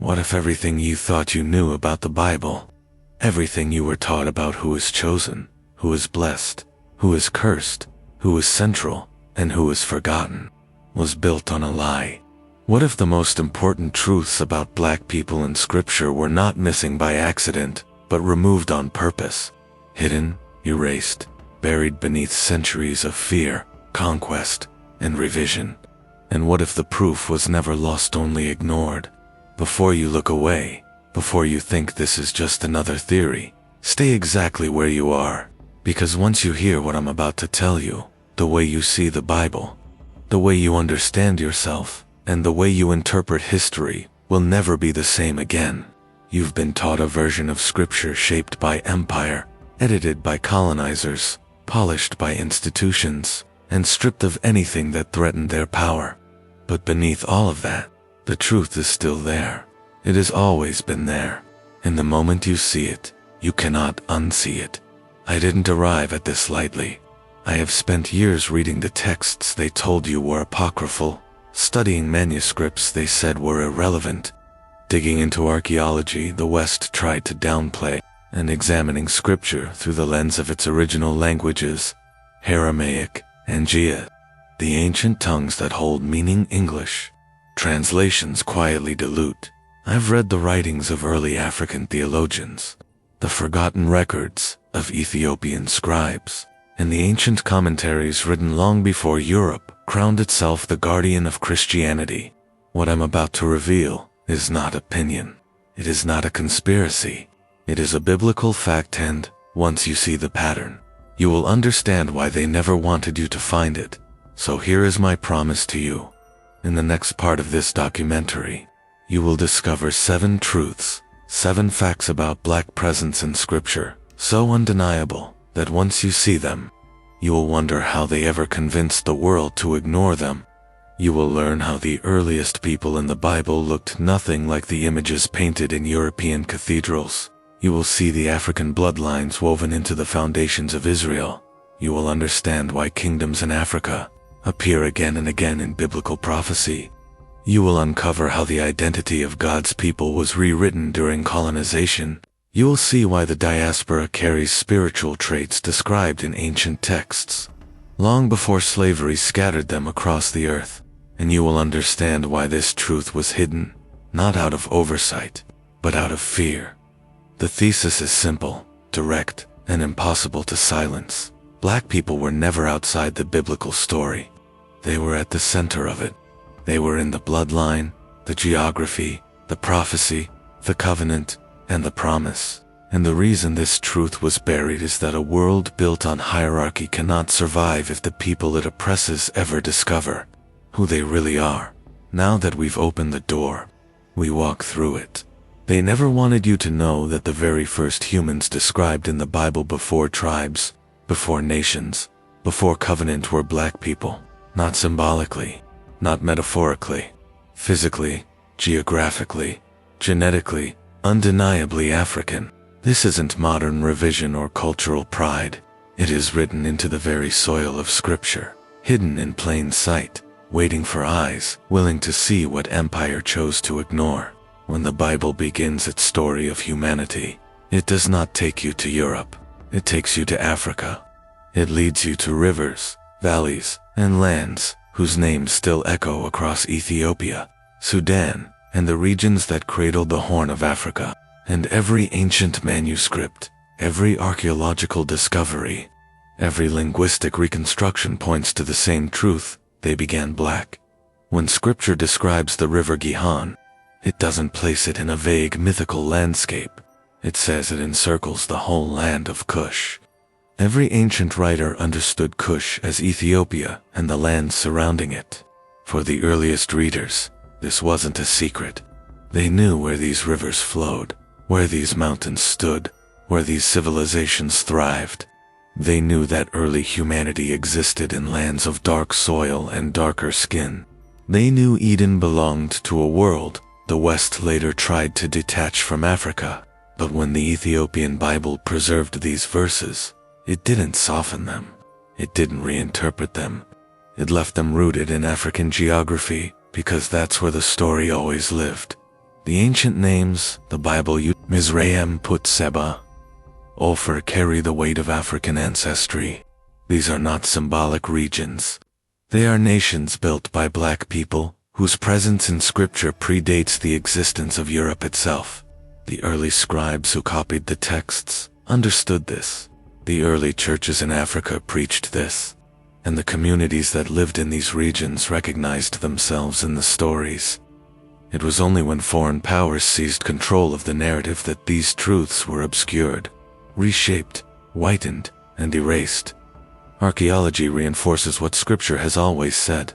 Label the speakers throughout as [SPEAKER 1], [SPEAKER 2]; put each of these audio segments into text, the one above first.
[SPEAKER 1] What if everything you thought you knew about the Bible, everything you were taught about who is chosen, who is blessed, who is cursed, who is central, and who is forgotten, was built on a lie? What if the most important truths about black people in Scripture were not missing by accident, but removed on purpose, hidden, erased, buried beneath centuries of fear, conquest, and revision? And what if the proof was never lost, only ignored? Before you look away, before you think this is just another theory, stay exactly where you are, because once you hear what I'm about to tell you, the way you see the Bible, the way you understand yourself, and the way you interpret history will never be the same again. You've been taught a version of Scripture shaped by empire, edited by colonizers, polished by institutions, and stripped of anything that threatened their power. But beneath all of that, the truth is still there. It has always been there. And the moment you see it, you cannot unsee it. I didn't arrive at this lightly. I have spent years reading the texts they told you were apocryphal, studying manuscripts they said were irrelevant, digging into archaeology the West tried to downplay, and examining Scripture through the lens of its original languages, Aramaic and Ge'ez, the ancient tongues that hold meaning English. Translations quietly dilute. I've read the writings of early African theologians, the forgotten records of Ethiopian scribes, and the ancient commentaries written long before Europe crowned itself the guardian of Christianity. What I'm about to reveal is not opinion. It is not a conspiracy. It is a biblical fact, and once you see the pattern, you will understand why they never wanted you to find it. So here is my promise to you. In the next part of this documentary, you will discover 7 truths, 7 facts about black presence in Scripture, so undeniable that once you see them, you will wonder how they ever convinced the world to ignore them. You will learn how the earliest people in the Bible looked nothing like the images painted in European cathedrals. You will see the African bloodlines woven into the foundations of Israel. You will understand why kingdoms in Africa appear again and again in biblical prophecy. You will uncover how the identity of God's people was rewritten during colonization. You will see why the diaspora carries spiritual traits described in ancient texts, long before slavery scattered them across the earth. And you will understand why this truth was hidden, not out of oversight, but out of fear. The thesis is simple, direct, and impossible to silence. Black people were never outside the biblical story. They were at the center of it. They were in the bloodline, the geography, the prophecy, the covenant, and the promise. And the reason this truth was buried is that a world built on hierarchy cannot survive if the people it oppresses ever discover who they really are. Now that we've opened the door, we walk through it. They never wanted you to know that the very first humans described in the Bible before tribes, before nations, before covenant were black people. Not symbolically, not metaphorically, physically, geographically, genetically, undeniably African. This isn't modern revision or cultural pride. It is written into the very soil of Scripture, hidden in plain sight, waiting for eyes willing to see what empire chose to ignore. When the Bible begins its story of humanity, it does not take you to Europe. It takes you to Africa. It leads you to rivers, valleys, and lands whose names still echo across Ethiopia, Sudan, and the regions that cradled the Horn of Africa. And every ancient manuscript, every archaeological discovery, every linguistic reconstruction points to the same truth: they began black. When Scripture describes the river Gihon, it doesn't place it in a vague mythical landscape. It says it encircles the whole land of Cush. Every ancient writer understood Cush as Ethiopia and the lands surrounding it. For the earliest readers, this wasn't a secret. They knew where these rivers flowed, where these mountains stood, where these civilizations thrived. They knew that early humanity existed in lands of dark soil and darker skin. They knew Eden belonged to a world the West later tried to detach from Africa. But when the Ethiopian Bible preserved these verses, it didn't soften them. It didn't reinterpret them. It left them rooted in African geography, because that's where the story always lived. The ancient names the Bible used Mizraim put Sheba, Ophir carry the weight of African ancestry. These are not symbolic regions. They are nations built by black people, whose presence in Scripture predates the existence of Europe itself. The early scribes who copied the texts understood this. The early churches in Africa preached this, and the communities that lived in these regions recognized themselves in the stories. It was only when foreign powers seized control of the narrative that these truths were obscured, reshaped, whitened, and erased. Archaeology reinforces what Scripture has always said.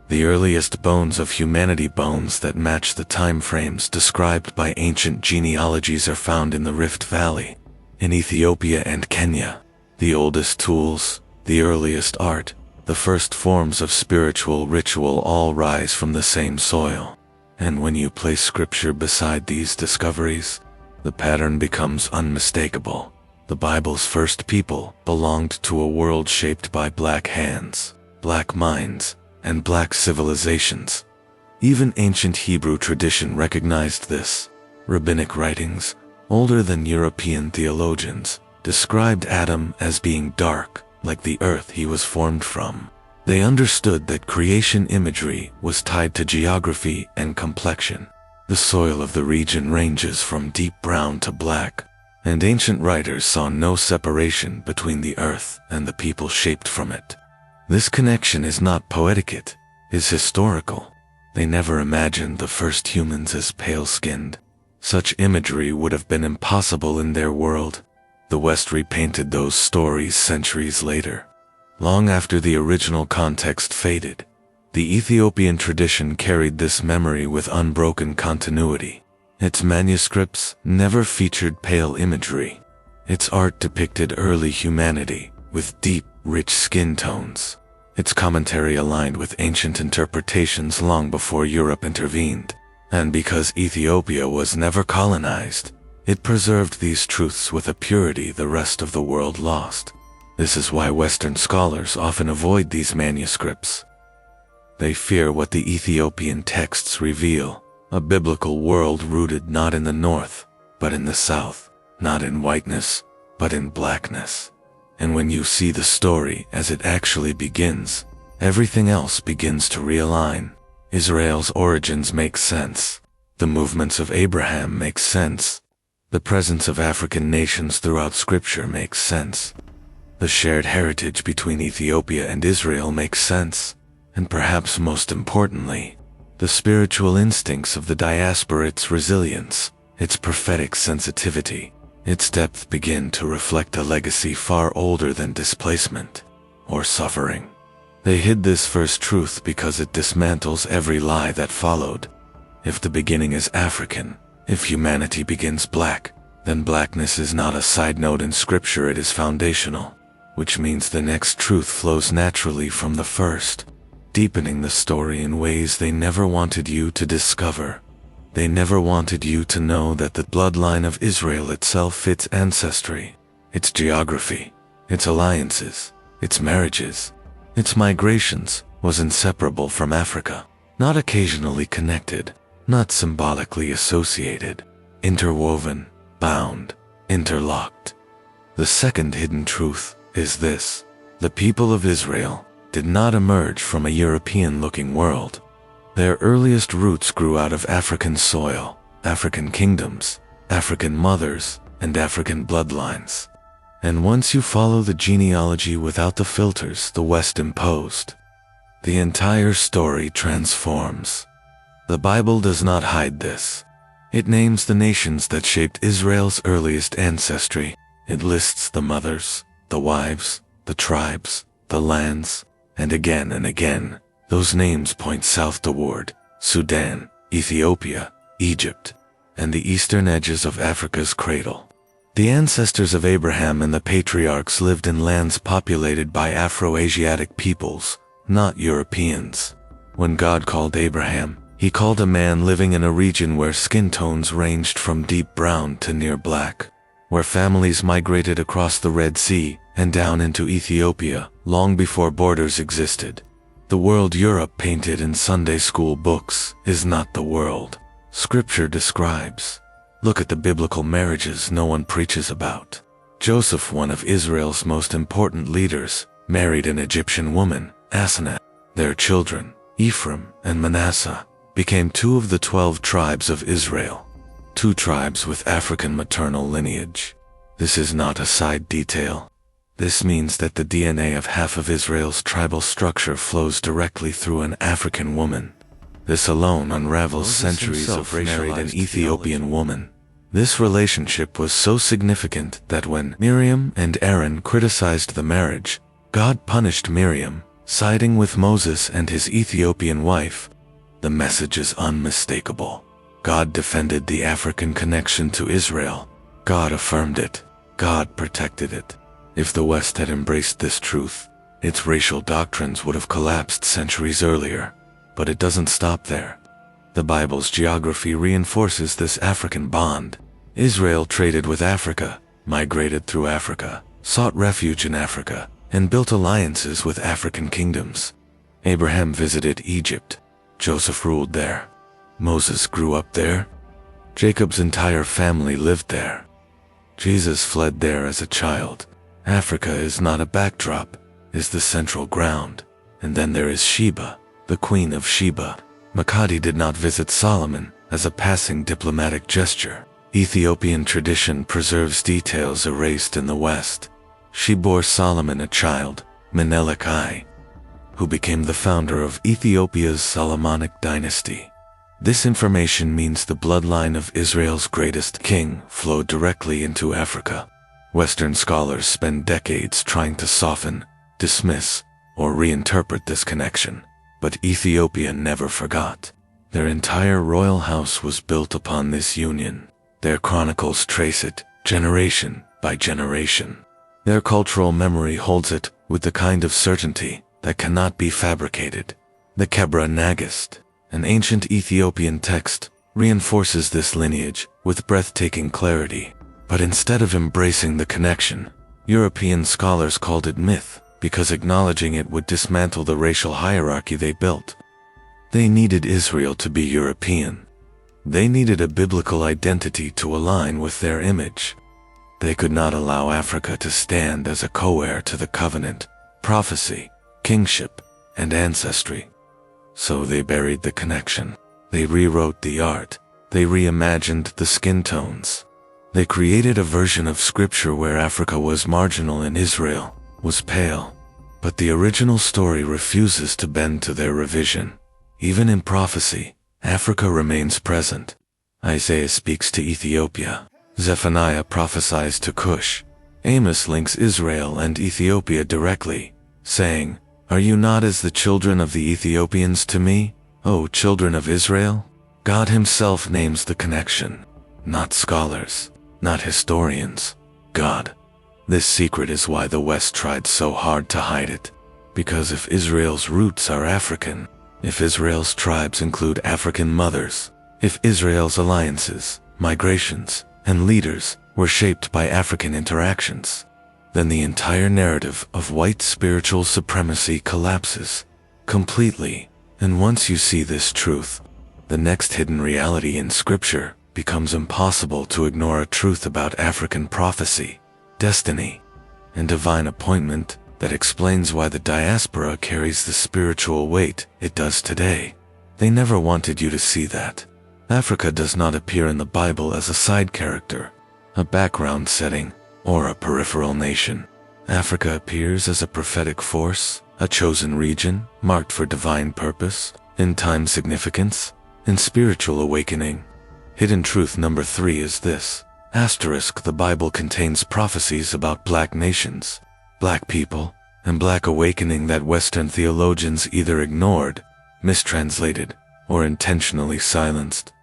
[SPEAKER 1] The earliest bones of humanity, bones that match the time frames described by ancient genealogies, are found in the Rift Valley, in Ethiopia and Kenya. The oldest tools, the earliest art, the first forms of spiritual ritual all rise from the same soil. And when you place Scripture beside these discoveries, the pattern becomes unmistakable. The Bible's first people belonged to a world shaped by black hands, black minds, and black civilizations. Even ancient Hebrew tradition recognized this. Rabbinic writings, older than European theologians, described Adam as being dark, like the earth he was formed from. They understood that creation imagery was tied to geography and complexion. The soil of the region ranges from deep brown to black, and ancient writers saw no separation between the earth and the people shaped from it. This connection is not poetic, it is historical. They never imagined the first humans as pale-skinned. Such imagery would have been impossible in their world. The West repainted those stories centuries later. Long after the original context faded, the Ethiopian tradition carried this memory with unbroken continuity. Its manuscripts never featured pale imagery. Its art depicted early humanity with deep, rich skin tones. Its commentary aligned with ancient interpretations long before Europe intervened. And because Ethiopia was never colonized, it preserved these truths with a purity the rest of the world lost. This is why Western scholars often avoid these manuscripts. They fear what the Ethiopian texts reveal, a biblical world rooted not in the north, but in the south, not in whiteness, but in blackness. And when you see the story as it actually begins, everything else begins to realign. Israel's origins make sense. The movements of Abraham make sense. The presence of African nations throughout Scripture makes sense. The shared heritage between Ethiopia and Israel makes sense. And perhaps most importantly, the spiritual instincts of the diaspora, its resilience, its prophetic sensitivity, its depth begin to reflect a legacy far older than displacement or suffering. They hid this first truth because it dismantles every lie that followed. If the beginning is African, if humanity begins black, then blackness is not a side note in Scripture, it is foundational, which means the next truth flows naturally from the first, deepening the story in ways they never wanted you to discover. They never wanted you to know that the bloodline of Israel itself, its ancestry, its geography, its alliances, its marriages, its migrations, was inseparable from Africa, not occasionally connected, not symbolically associated, interwoven, bound, interlocked. The second hidden truth is this: the people of Israel did not emerge from a European-looking world. Their earliest roots grew out of African soil, African kingdoms, African mothers, and African bloodlines. And once you follow the genealogy without the filters the West imposed, the entire story transforms. The Bible does not hide this. It names the nations that shaped Israel's earliest ancestry. It lists the mothers, the wives, the tribes, the lands, and again, those names point south toward Sudan, Ethiopia, Egypt, and the eastern edges of Africa's cradle. The ancestors of Abraham and the patriarchs lived in lands populated by Afro-Asiatic peoples, not Europeans. When God called Abraham, He called a man living in a region where skin tones ranged from deep brown to near black, where families migrated across the Red Sea and down into Ethiopia long before borders existed. The world Europe painted in Sunday school books is not the world. Scripture describes. Look at the biblical marriages no one preaches about. Joseph, one of Israel's most important leaders, married an Egyptian woman, Asenath. Their children, Ephraim and Manasseh, became 2 of the 12 tribes of Israel, 2 tribes with African maternal lineage. This is not a side detail. This means that the DNA of half of Israel's tribal structure flows directly through an African woman. This alone unravels centuries of racialized married an Ethiopian woman. This relationship was so significant that when Miriam and Aaron criticized the marriage, God punished Miriam, siding with Moses and his Ethiopian wife. The message is unmistakable. God defended the African connection to Israel. God affirmed it. God protected it. If the West had embraced this truth, its racial doctrines would have collapsed centuries earlier. But it doesn't stop there. The Bible's geography reinforces this African bond. Israel traded with Africa, migrated through Africa, sought refuge in Africa, and built alliances with African kingdoms. Abraham visited Egypt. Joseph ruled there. Moses grew up there. Jacob's entire family lived there. Jesus fled there as a child. Africa is not a backdrop, is the central ground. And then there is Sheba, the queen of Sheba. Makati did not visit Solomon as a passing diplomatic gesture. Ethiopian tradition preserves details erased in the West. She bore Solomon a child, Menelik I, who became the founder of Ethiopia's Solomonic dynasty. This information means the bloodline of Israel's greatest king flowed directly into Africa. Western scholars spend decades trying to soften, dismiss, or reinterpret this connection, but Ethiopia never forgot. Their entire royal house was built upon this union. Their chronicles trace it, generation by generation. Their cultural memory holds it with the kind of certainty that cannot be fabricated. The Kebra Nagast, an ancient Ethiopian text, reinforces this lineage with breathtaking clarity. But instead of embracing the connection, European scholars called it myth because acknowledging it would dismantle the racial hierarchy they built. They needed Israel to be European. They needed a biblical identity to align with their image. They could not allow Africa to stand as a co-heir to the covenant, prophecy, kingship, and ancestry. So they buried the connection. They rewrote the art. They reimagined the skin tones. They created a version of Scripture where Africa was marginal and Israel was pale. But the original story refuses to bend to their revision. Even in prophecy, Africa remains present. Isaiah speaks to Ethiopia. Zephaniah prophesies to Cush. Amos links Israel and Ethiopia directly, saying, "Are you not as the children of the Ethiopians to me, O children of Israel?" God himself names the connection. Not scholars, not historians, God. This secret is why the West tried so hard to hide it. Because if Israel's roots are African, if Israel's tribes include African mothers, if Israel's alliances, migrations, and leaders were shaped by African interactions, then the entire narrative of white spiritual supremacy collapses completely. And once you see this truth, the next hidden reality in Scripture becomes impossible to ignore. A truth about African prophecy, destiny, and divine appointment that explains why the diaspora carries the spiritual weight it does today. They never wanted you to see that. Africa does not appear in the Bible as a side character, a background setting, or a peripheral nation. Africa appears as a prophetic force, a chosen region, marked for divine purpose, end-time significance, and spiritual awakening. Hidden truth number 3 is this. The Bible contains prophecies about black nations, black people, and black awakening that Western theologians either ignored, mistranslated, or intentionally silenced.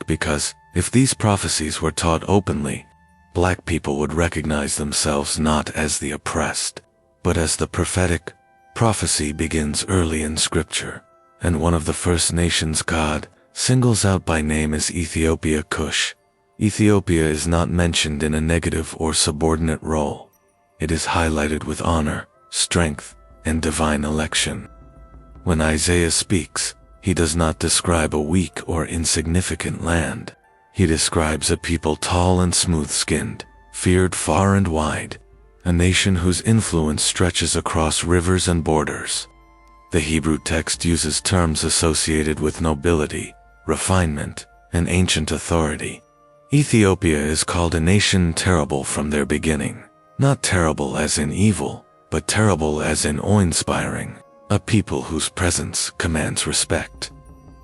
[SPEAKER 1] Because if these prophecies were taught openly, black people would recognize themselves not as the oppressed, but as the prophetic. Prophecy begins early in Scripture, and one of the first nations God singles out by name is Ethiopia, Cush. Ethiopia is not mentioned in a negative or subordinate role. It is highlighted with honor, strength, and divine election. When Isaiah speaks, He does not describe a weak or insignificant land. He describes a people tall and smooth-skinned, feared far and wide, a nation whose influence stretches across rivers and borders. The Hebrew text uses terms associated with nobility, refinement, and ancient authority. Ethiopia is called a nation terrible from their beginning, not terrible as in evil, but terrible as in awe-inspiring, a people whose presence commands respect.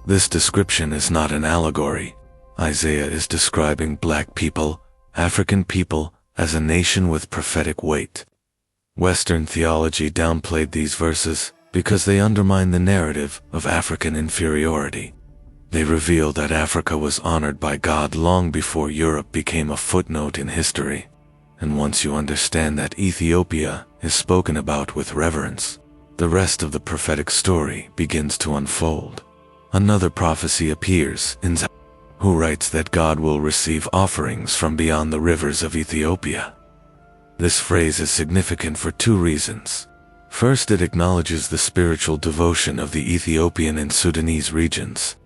[SPEAKER 1] This description is not an allegory. Isaiah is describing black people, African people, as a nation with prophetic weight. Western theology downplayed these verses because they undermine the narrative of African inferiority. They reveal that Africa was honored by God long before Europe became a footnote in history. And once you understand that Ethiopia is spoken about with reverence, the rest of the prophetic story begins to unfold. Another prophecy appears in Zechariah, who writes that God will receive offerings from beyond the rivers of Ethiopia. This phrase is significant for two reasons. First, it acknowledges the spiritual devotion of the Ethiopian and Sudanese regions.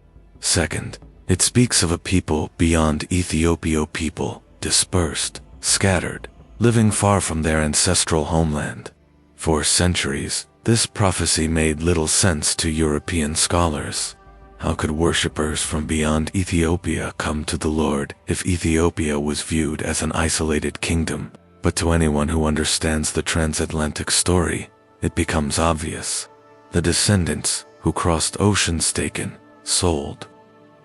[SPEAKER 1] Second, it speaks of a people beyond Ethiopia, people dispersed, scattered, living far from their ancestral homeland. For centuries, this prophecy made little sense to European scholars. How could worshippers from beyond Ethiopia come to the Lord if Ethiopia was viewed as an isolated kingdom? But to anyone who understands the transatlantic story, it becomes obvious. The descendants who crossed oceans taken, sold,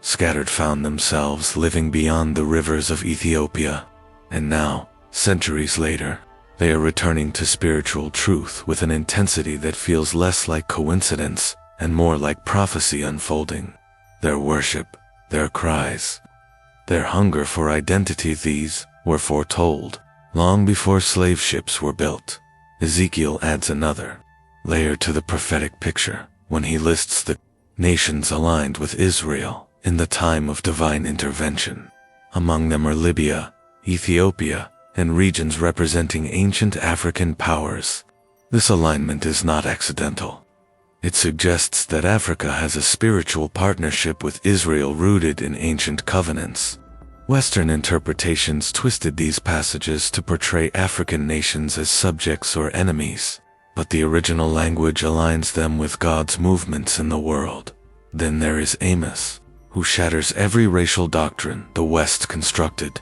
[SPEAKER 1] scattered found themselves living beyond the rivers of Ethiopia. And now, centuries later, they are returning to spiritual truth with an intensity that feels less like coincidence and more like prophecy unfolding. Their worship, their cries, their hunger for identity, these were foretold long before slave ships were built. Ezekiel adds another layer to the prophetic picture when he lists the nations aligned with Israel in the time of divine intervention. Among them are Libya, Ethiopia, and regions representing ancient African powers. This alignment is not accidental. It suggests that Africa has a spiritual partnership with Israel rooted in ancient covenants. Western interpretations twisted these passages to portray African nations as subjects or enemies, but the original language aligns them with God's movements in the world. Then there is Amos, who shatters every racial doctrine the West constructed.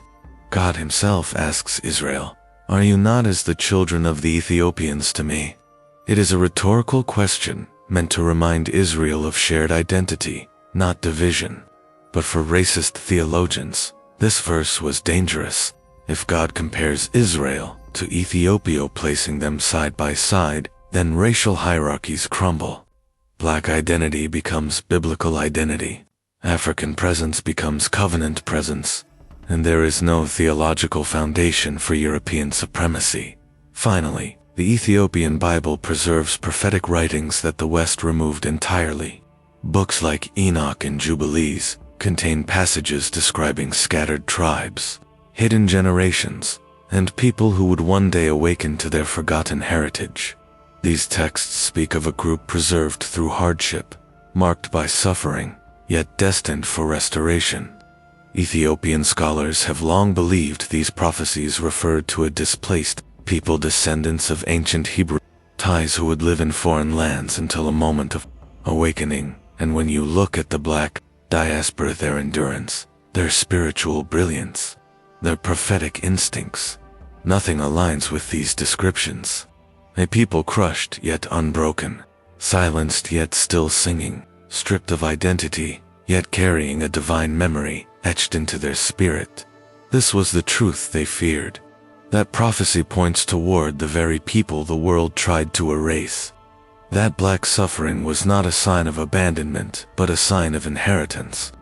[SPEAKER 1] God himself asks Israel, "Are you not as the children of the Ethiopians to me?" It is a rhetorical question meant to remind Israel of shared identity, not division. But for racist theologians, this verse was dangerous. If God compares Israel to Ethiopia, placing them side by side, then racial hierarchies crumble. Black identity becomes biblical identity. African presence becomes covenant presence. And there is no theological foundation for European supremacy. Finally, the Ethiopian Bible preserves prophetic writings that the West removed entirely. Books like Enoch and Jubilees contain passages describing scattered tribes, hidden generations, and people who would one day awaken to their forgotten heritage. These texts speak of a group preserved through hardship, marked by suffering, yet destined for restoration. Ethiopian scholars have long believed these prophecies referred to a displaced people, descendants of ancient Hebrew ties who would live in foreign lands until a moment of awakening. And when you look at the black diaspora, their endurance, their spiritual brilliance, their prophetic instincts, nothing aligns with these descriptions. A people crushed yet unbroken, silenced yet still singing, stripped of identity, yet carrying a divine memory etched into their spirit. This was the truth they feared. That prophecy points toward the very people the world tried to erase. That black suffering was not a sign of abandonment, but a sign of inheritance.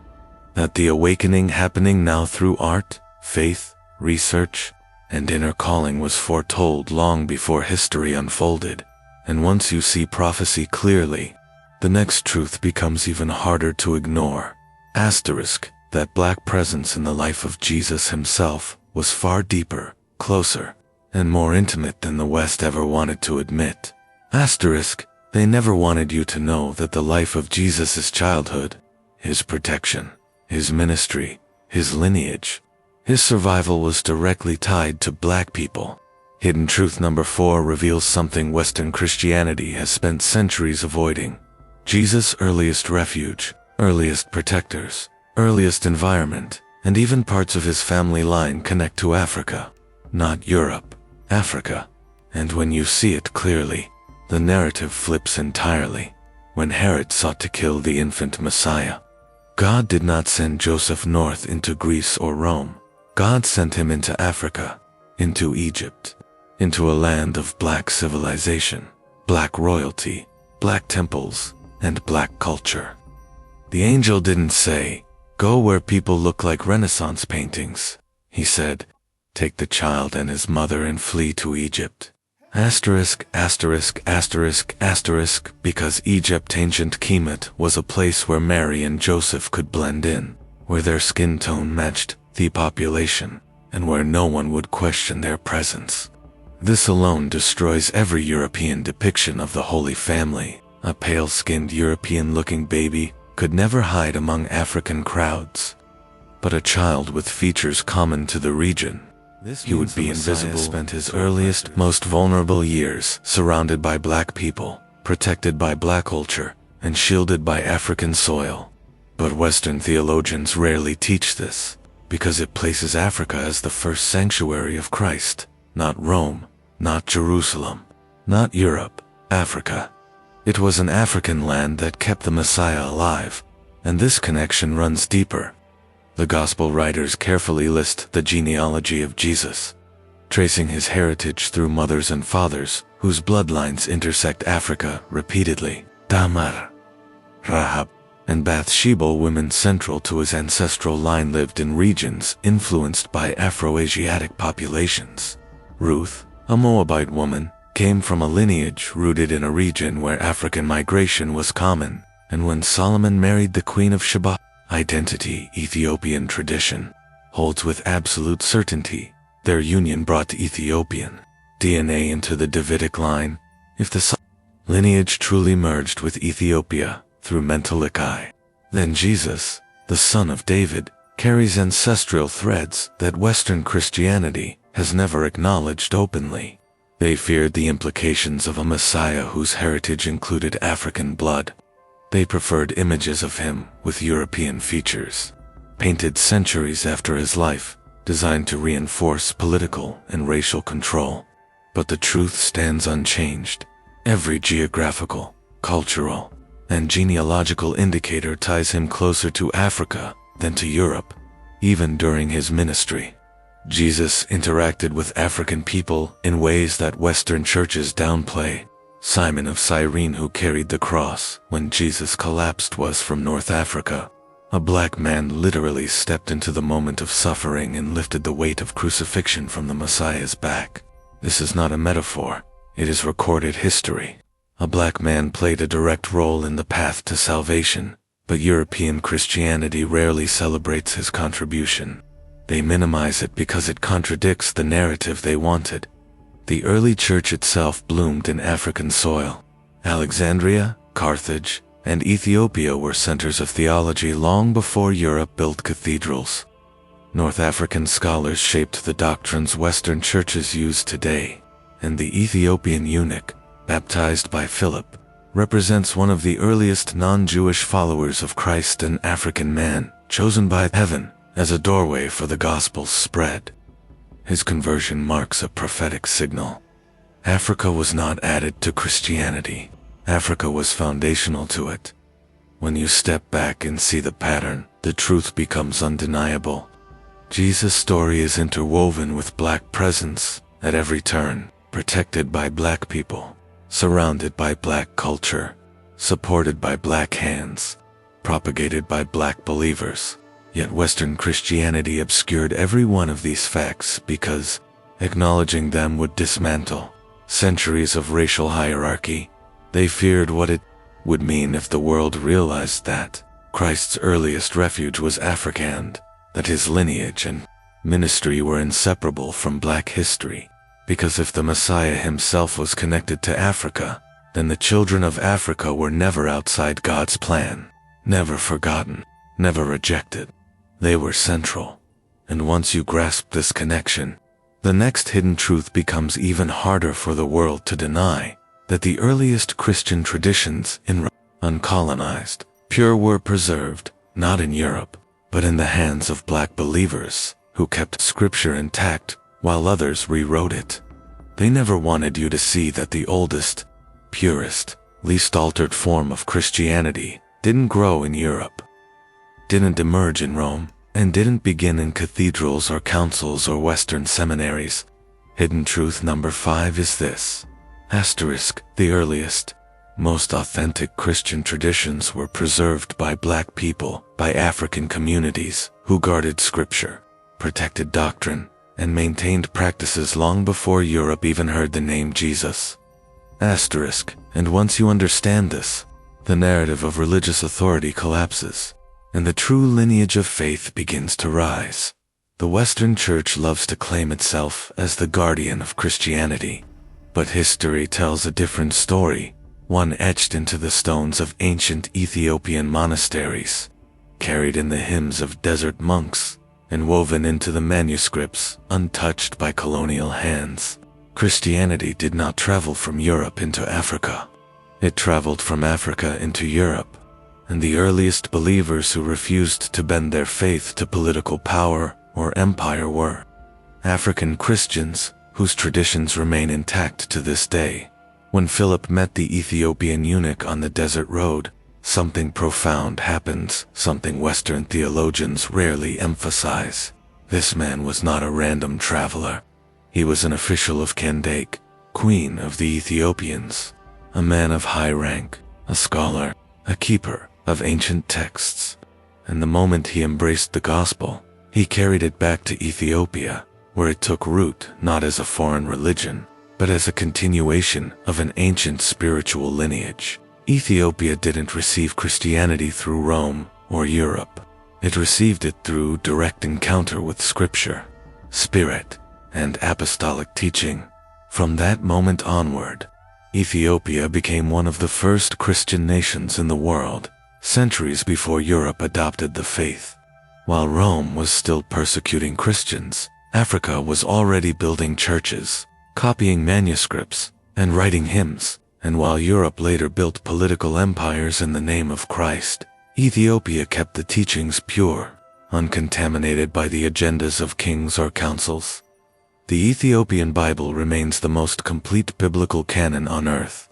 [SPEAKER 1] That the awakening happening now through art, faith, research, and inner calling was foretold long before history unfolded. And once you see prophecy clearly, the next truth becomes even harder to ignore. Asterisk, that black presence in the life of Jesus himself was far deeper, closer, and more intimate than the West ever wanted to admit. Asterisk, They never wanted you to know that the life of Jesus' childhood, his protection, his ministry, his lineage, his survival was directly tied to black people. Hidden truth number 4 reveals something Western Christianity has spent centuries avoiding. Jesus' earliest refuge, earliest protectors, earliest environment, and even parts of his family line connect to Africa, not Europe, Africa. And when you see it clearly, the narrative flips entirely. When Herod sought to kill the infant Messiah, God did not send Joseph north into Greece or Rome. God sent him into Africa, into Egypt, into a land of black civilization, black royalty, black temples, and black culture. The angel didn't say, "Go where people look like Renaissance paintings." He said, "Take the child and his mother and flee to Egypt." Asterisk, asterisk, asterisk, asterisk, because Egypt, ancient Kemet, was a place where Mary and Joseph could blend in, where their skin tone matched the population, and where no one would question their presence. This alone destroys every European depiction of the Holy Family. A pale-skinned European-looking baby could never hide among African crowds. But a child with features common to the region, he would be invisible. Spent his earliest, most vulnerable years surrounded by black people, protected by black culture, and shielded by African soil. But Western theologians rarely teach this, because it places Africa as the first sanctuary of Christ, not Rome, not Jerusalem, not Europe, Africa. It was an African land that kept the Messiah alive, and this connection runs deeper. The Gospel writers carefully list the genealogy of Jesus, tracing his heritage through mothers and fathers whose bloodlines intersect Africa repeatedly. Tamar, Rahab, and Bathsheba, women central to his ancestral line, lived in regions influenced by Afro-Asiatic populations. Ruth, a Moabite woman, came from a lineage rooted in a region where African migration was common, and when Solomon married the Queen of Sheba, identity, Ethiopian tradition, holds with absolute certainty their union brought Ethiopian DNA into the Davidic line. If the lineage truly merged with Ethiopia through Mentelikai, then Jesus, the son of David, carries ancestral threads that Western Christianity has never acknowledged openly. They feared the implications of a Messiah whose heritage included African blood. They preferred images of him with European features, painted centuries after his life, designed to reinforce political and racial control. But the truth stands unchanged. Every geographical, cultural, and genealogical indicator ties him closer to Africa than to Europe. Even during his ministry, Jesus interacted with African people in ways that Western churches downplay. Simon of Cyrene, who carried the cross when Jesus collapsed, was from North Africa. A black man literally stepped into the moment of suffering and lifted the weight of crucifixion from the Messiah's back. This is not a metaphor, it is recorded history. A black man played a direct role in the path to salvation, but European Christianity rarely celebrates his contribution. They minimize it because it contradicts the narrative they wanted. The early church itself bloomed in African soil. Alexandria, Carthage, and Ethiopia were centers of theology long before Europe built cathedrals. North African scholars shaped the doctrines Western churches use today, and the Ethiopian eunuch, baptized by Philip, represents one of the earliest non-Jewish followers of Christ, an African man chosen by heaven as a doorway for the gospel's spread. His conversion marks a prophetic signal. Africa was not added to Christianity. Africa was foundational to it. When you step back and see the pattern, the truth becomes undeniable. Jesus' story is interwoven with black presence at every turn, protected by black people, surrounded by black culture, supported by black hands, propagated by black believers. Yet Western Christianity obscured every one of these facts because acknowledging them would dismantle centuries of racial hierarchy. They feared what it would mean if the world realized that Christ's earliest refuge was African, that his lineage and ministry were inseparable from black history. Because if the Messiah himself was connected to Africa, then the children of Africa were never outside God's plan, never forgotten, never rejected. They were central. And once you grasp this connection, the next hidden truth becomes even harder for the world to deny, that the earliest Christian traditions in uncolonized, pure were preserved, not in Europe, but in the hands of black believers who kept Scripture intact while others rewrote it. They never wanted you to see that the oldest, purest, least altered form of Christianity didn't grow in Europe, didn't emerge in Rome, and didn't begin in cathedrals or councils or Western seminaries. Hidden truth number 5 is this. The earliest, most authentic Christian traditions were preserved by black people, by African communities who guarded Scripture, protected doctrine, and maintained practices long before Europe even heard the name Jesus. And once you understand this, the narrative of religious authority collapses, and the true lineage of faith begins to rise. The Western Church loves to claim itself as the guardian of Christianity, but history tells a different story, one etched into the stones of ancient Ethiopian monasteries, carried in the hymns of desert monks, and woven into the manuscripts untouched by colonial hands. Christianity did not travel from Europe into Africa. It traveled from Africa into Europe, and the earliest believers who refused to bend their faith to political power or empire were African Christians, whose traditions remain intact to this day. When Philip met the Ethiopian eunuch on the desert road, something profound happens, something Western theologians rarely emphasize. This man was not a random traveler. He was an official of Candace, queen of the Ethiopians, a man of high rank, a scholar, a keeper of ancient texts. And the moment he embraced the gospel, he carried it back to Ethiopia, where it took root not as a foreign religion, but as a continuation of an ancient spiritual lineage. Ethiopia didn't receive Christianity through Rome or Europe. It received it through direct encounter with Scripture, Spirit, and apostolic teaching. From that moment onward, Ethiopia became one of the first Christian nations in the world, centuries before Europe adopted the faith. While Rome was still persecuting Christians, Africa was already building churches, copying manuscripts, and writing hymns. And while Europe later built political empires in the name of Christ, Ethiopia kept the teachings pure, uncontaminated by the agendas of kings or councils. The Ethiopian Bible remains the most complete biblical canon on earth.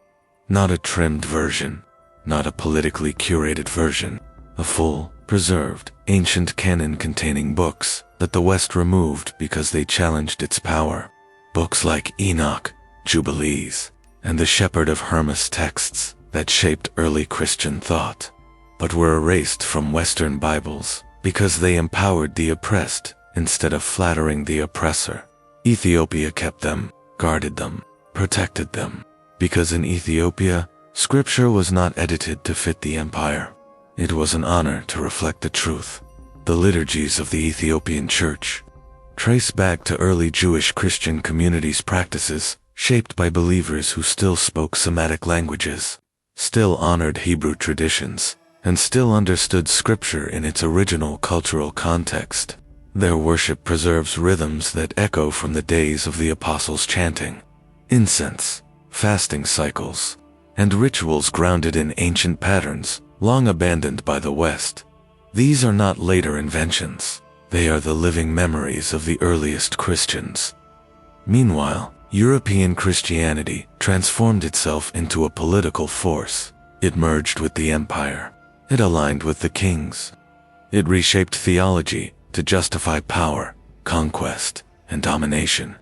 [SPEAKER 1] Not a trimmed version, not a politically curated version, a full, preserved, ancient canon containing books that the West removed because they challenged its power. Books like Enoch, Jubilees, and the Shepherd of Hermas texts that shaped early Christian thought, but were erased from Western Bibles because they empowered the oppressed instead of flattering the oppressor. Ethiopia kept them, guarded them, protected them, because in Ethiopia, Scripture was not edited to fit the empire. It was an honor to reflect the truth. The liturgies of the Ethiopian Church trace back to early Jewish Christian communities' practices, shaped by believers who still spoke Semitic languages, still honored Hebrew traditions, and still understood Scripture in its original cultural context. Their worship preserves rhythms that echo from the days of the apostles' chanting, incense, fasting cycles, and rituals grounded in ancient patterns, long abandoned by the West. These are not later inventions. They are the living memories of the earliest Christians. Meanwhile, European Christianity transformed itself into a political force. It merged with the empire. It aligned with the kings. It reshaped theology to justify power, conquest, and domination.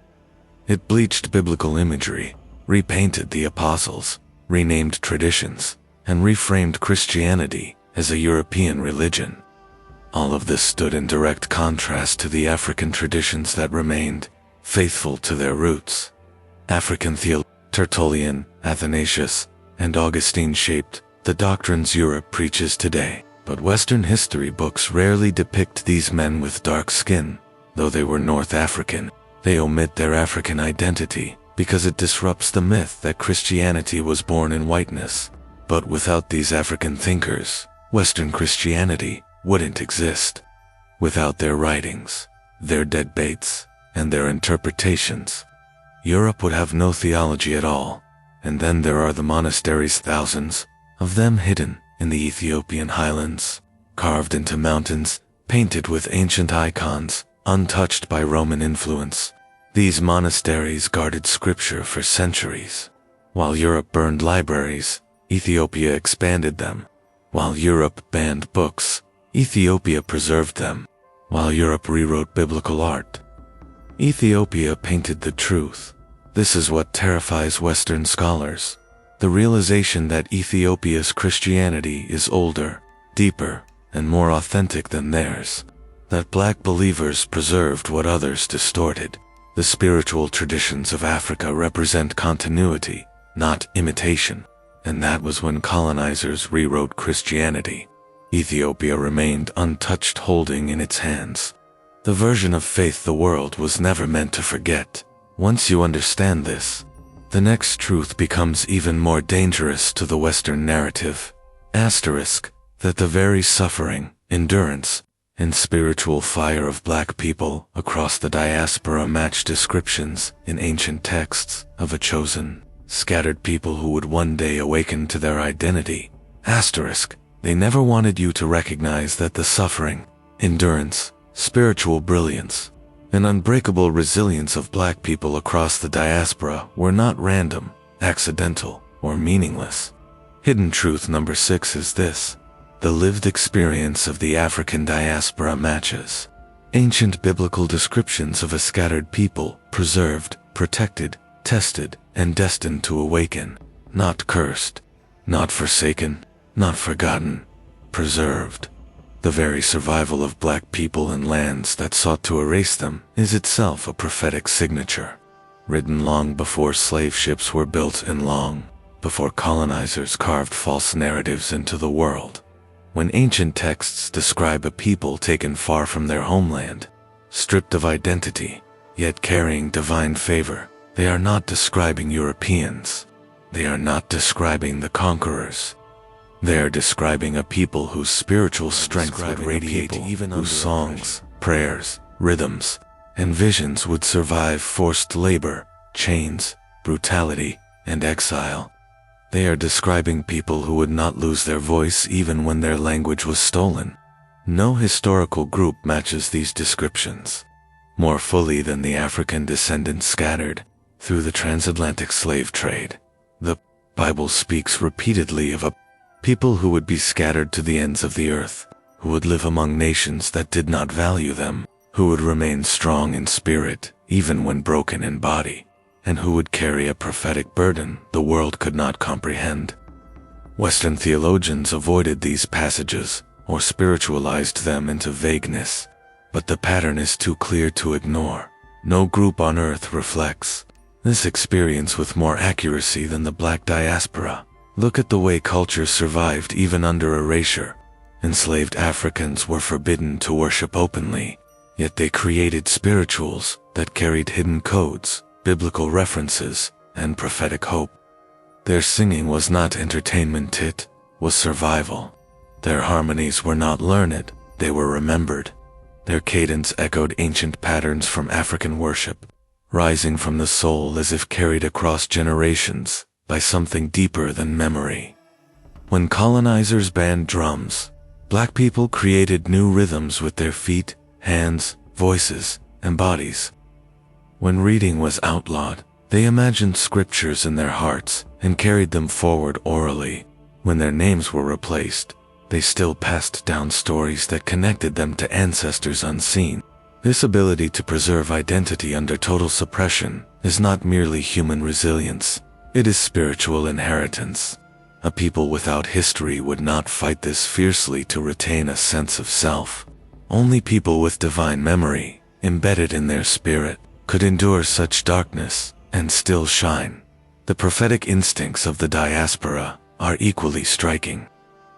[SPEAKER 1] It bleached biblical imagery, repainted the apostles, renamed traditions, and reframed Christianity as a European religion. All of this stood in direct contrast to the African traditions that remained faithful to their roots. African theologians, Tertullian, Athanasius, and Augustine shaped the doctrines Europe preaches today. But Western history books rarely depict these men with dark skin. Though they were North African, they omit their African identity because it disrupts the myth that Christianity was born in whiteness. But without these African thinkers, Western Christianity wouldn't exist. Without their writings, their debates, and their interpretations, Europe would have no theology at all. And then there are the monasteries, thousands of them hidden in the Ethiopian highlands, carved into mountains, painted with ancient icons, untouched by Roman influence. These monasteries guarded scripture for centuries. While Europe burned libraries, Ethiopia expanded them. While Europe banned books, Ethiopia preserved them. While Europe rewrote biblical art, Ethiopia painted the truth. This is what terrifies Western scholars: the realization that Ethiopia's Christianity is older, deeper, and more authentic than theirs. That black believers preserved what others distorted. The spiritual traditions of Africa represent continuity, not imitation. And that was when colonizers rewrote Christianity. Ethiopia remained untouched, holding in its hands the version of faith the world was never meant to forget. Once you understand this, the next truth becomes even more dangerous to the Western narrative. That the very suffering, endurance, and spiritual fire of black people across the diaspora match descriptions in ancient texts of a chosen, scattered people who would one day awaken to their identity. They never wanted you to recognize that the suffering, endurance, spiritual brilliance, and unbreakable resilience of black people across the diaspora were not random, accidental, or meaningless. Hidden truth number 6 is this: the lived experience of the African diaspora matches ancient biblical descriptions of a scattered people, preserved, protected, tested, and destined to awaken. Not cursed, not forsaken, not forgotten, preserved. The very survival of black people in lands that sought to erase them is itself a prophetic signature, written long before slave ships were built and long before colonizers carved false narratives into the world. When ancient texts describe a people taken far from their homeland, stripped of identity, yet carrying divine favor, they are not describing Europeans. They are not describing the conquerors. They are describing a people whose spiritual strength would radiate, even whose songs, prayers, rhythms, and visions would survive forced labor, chains, brutality, and exile. They are describing people who would not lose their voice even when their language was stolen. No historical group matches these descriptions more fully than the African descendants scattered through the transatlantic slave trade. The Bible speaks repeatedly of a people who would be scattered to the ends of the earth, who would live among nations that did not value them, who would remain strong in spirit, even when broken in body, and who would carry a prophetic burden the world could not comprehend. Western theologians avoided these passages or spiritualized them into vagueness, but the pattern is too clear to ignore. No group on earth reflects this experience with more accuracy than the black diaspora. Look at the way culture survived even under erasure. Enslaved Africans were forbidden to worship openly, yet they created spirituals that carried hidden codes, biblical references, and prophetic hope. Their singing was not entertainment, it was survival. Their harmonies were not learned, they were remembered. Their cadence echoed ancient patterns from African worship, rising from the soul as if carried across generations by something deeper than memory. When colonizers banned drums, black people created new rhythms with their feet, hands, voices, and bodies. When reading was outlawed, they imagined scriptures in their hearts and carried them forward orally. When their names were replaced, they still passed down stories that connected them to ancestors unseen. This ability to preserve identity under total suppression is not merely human resilience. It is spiritual inheritance. A people without history would not fight this fiercely to retain a sense of self. Only people with divine memory, embedded in their spirit, could endure such darkness and still shine. The prophetic instincts of the diaspora are equally striking.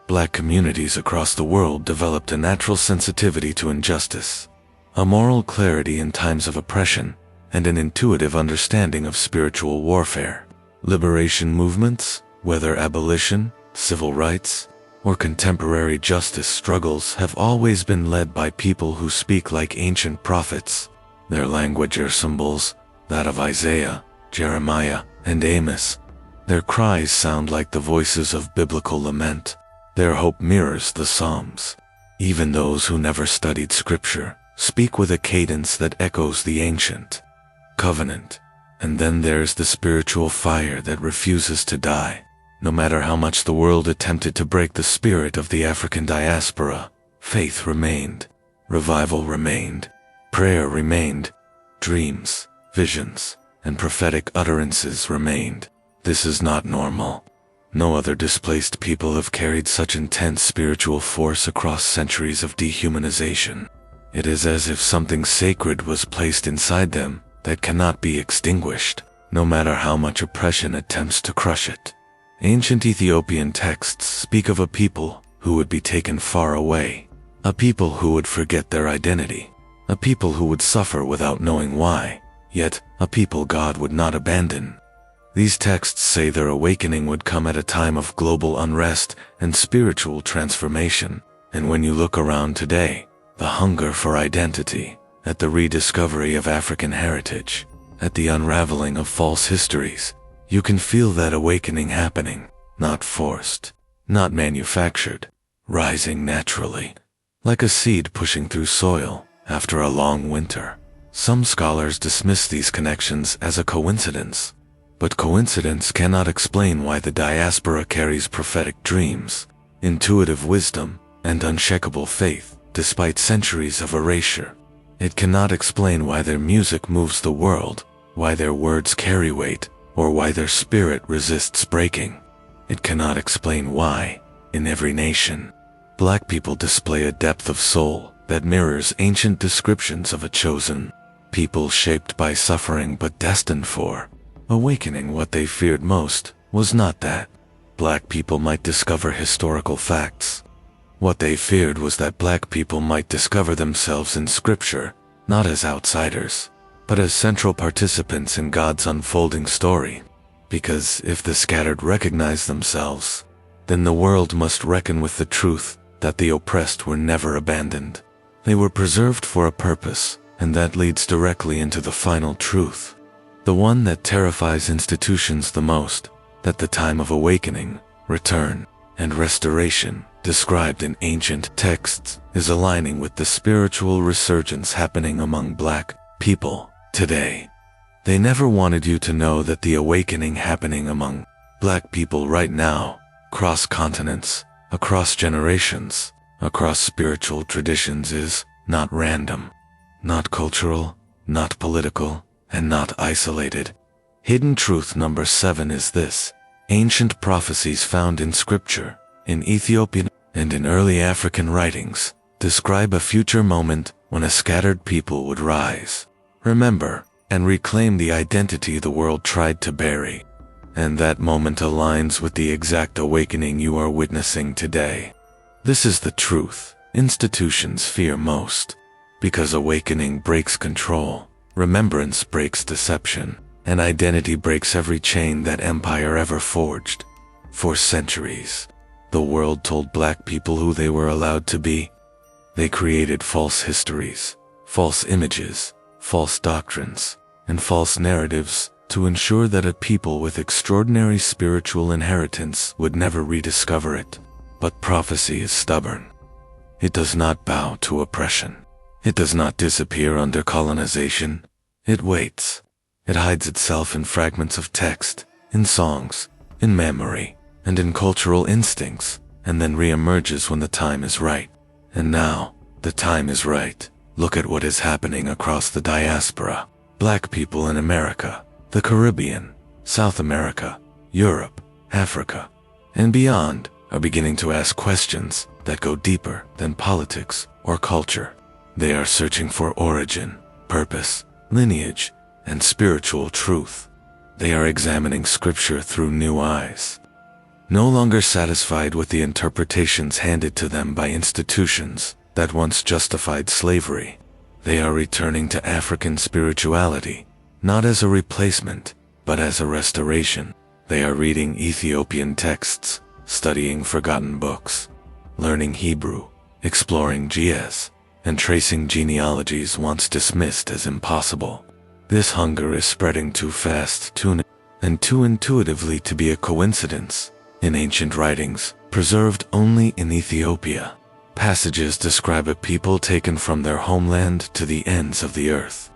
[SPEAKER 1] Black communities across the world developed a natural sensitivity to injustice, a moral clarity in times of oppression, and an intuitive understanding of spiritual warfare. Liberation movements, whether abolition, civil rights, or contemporary justice struggles, have always been led by people who speak like ancient prophets. Their language are symbols, that of Isaiah, Jeremiah, and Amos. Their cries sound like the voices of biblical lament. Their hope mirrors the Psalms. Even those who never studied Scripture speak with a cadence that echoes the ancient covenant. And then there's the spiritual fire that refuses to die. No matter how much the world attempted to break the spirit of the African diaspora, faith remained, revival remained, prayer remained, dreams, visions, and prophetic utterances remained. This is not normal. No other displaced people have carried such intense spiritual force across centuries of dehumanization. It is as if something sacred was placed inside them that cannot be extinguished, no matter how much oppression attempts to crush it. Ancient Ethiopian texts speak of a people who would be taken far away, a people who would forget their identity, a people who would suffer without knowing why, yet a people God would not abandon. These texts say their awakening would come at a time of global unrest and spiritual transformation. And when you look around today, the hunger for identity, at the rediscovery of African heritage, at the unraveling of false histories, you can feel that awakening happening, not forced, not manufactured, rising naturally, like a seed pushing through soil after a long winter. Some scholars dismiss these connections as a coincidence, but coincidence cannot explain why the diaspora carries prophetic dreams, intuitive wisdom, and unshakable faith, despite centuries of erasure. It cannot explain why their music moves the world, why their words carry weight, or why their spirit resists breaking. It cannot explain why, in every nation, Black people display a depth of soul that mirrors ancient descriptions of a chosen people shaped by suffering but destined for awakening. What they feared most was not that Black people might discover historical facts. What they feared was that Black people might discover themselves in Scripture, not as outsiders, but as central participants in God's unfolding story. Because if the scattered recognize themselves, then the world must reckon with the truth that the oppressed were never abandoned. They were preserved for a purpose, and that leads directly into the final truth, the one that terrifies institutions the most, that the time of awakening, return, and restoration, described in ancient texts, is aligning with the spiritual resurgence happening among Black people today. They never wanted you to know that the awakening happening among Black people right now, across continents, across generations, across spiritual traditions, is not random, not cultural, not political, and not isolated. Hidden truth number 7 is this: ancient prophecies found in Scripture, in Ethiopian and in early African writings, describe a future moment when a scattered people would rise, remember, and reclaim the identity the world tried to bury. And that moment aligns with the exact awakening you are witnessing today. This is the truth institutions fear most, because awakening breaks control, remembrance breaks deception, and identity breaks every chain that empire ever forged. For centuries, the world told Black people who they were allowed to be. They created false histories, false images, false doctrines, and false narratives to ensure that a people with extraordinary spiritual inheritance would never rediscover it. But prophecy is stubborn. It does not bow to oppression. It does not disappear under colonization. It waits. It hides itself in fragments of text, in songs, in memory, and in cultural instincts, and then reemerges when the time is right. And now, the time is right. Look at what is happening across the diaspora. Black people in America, the Caribbean, South America, Europe, Africa, and beyond are beginning to ask questions that go deeper than politics or culture. They are searching for origin, purpose, lineage, and spiritual truth. They are examining Scripture through new eyes. No longer satisfied with the interpretations handed to them by institutions that once justified slavery, they are returning to African spirituality, not as a replacement, but as a restoration. They are reading Ethiopian texts, studying forgotten books, learning Hebrew, exploring GS, and tracing genealogies once dismissed as impossible. This hunger is spreading too fast, too intuitively to be a coincidence. In ancient writings, preserved only in Ethiopia, passages describe a people taken from their homeland to the ends of the earth.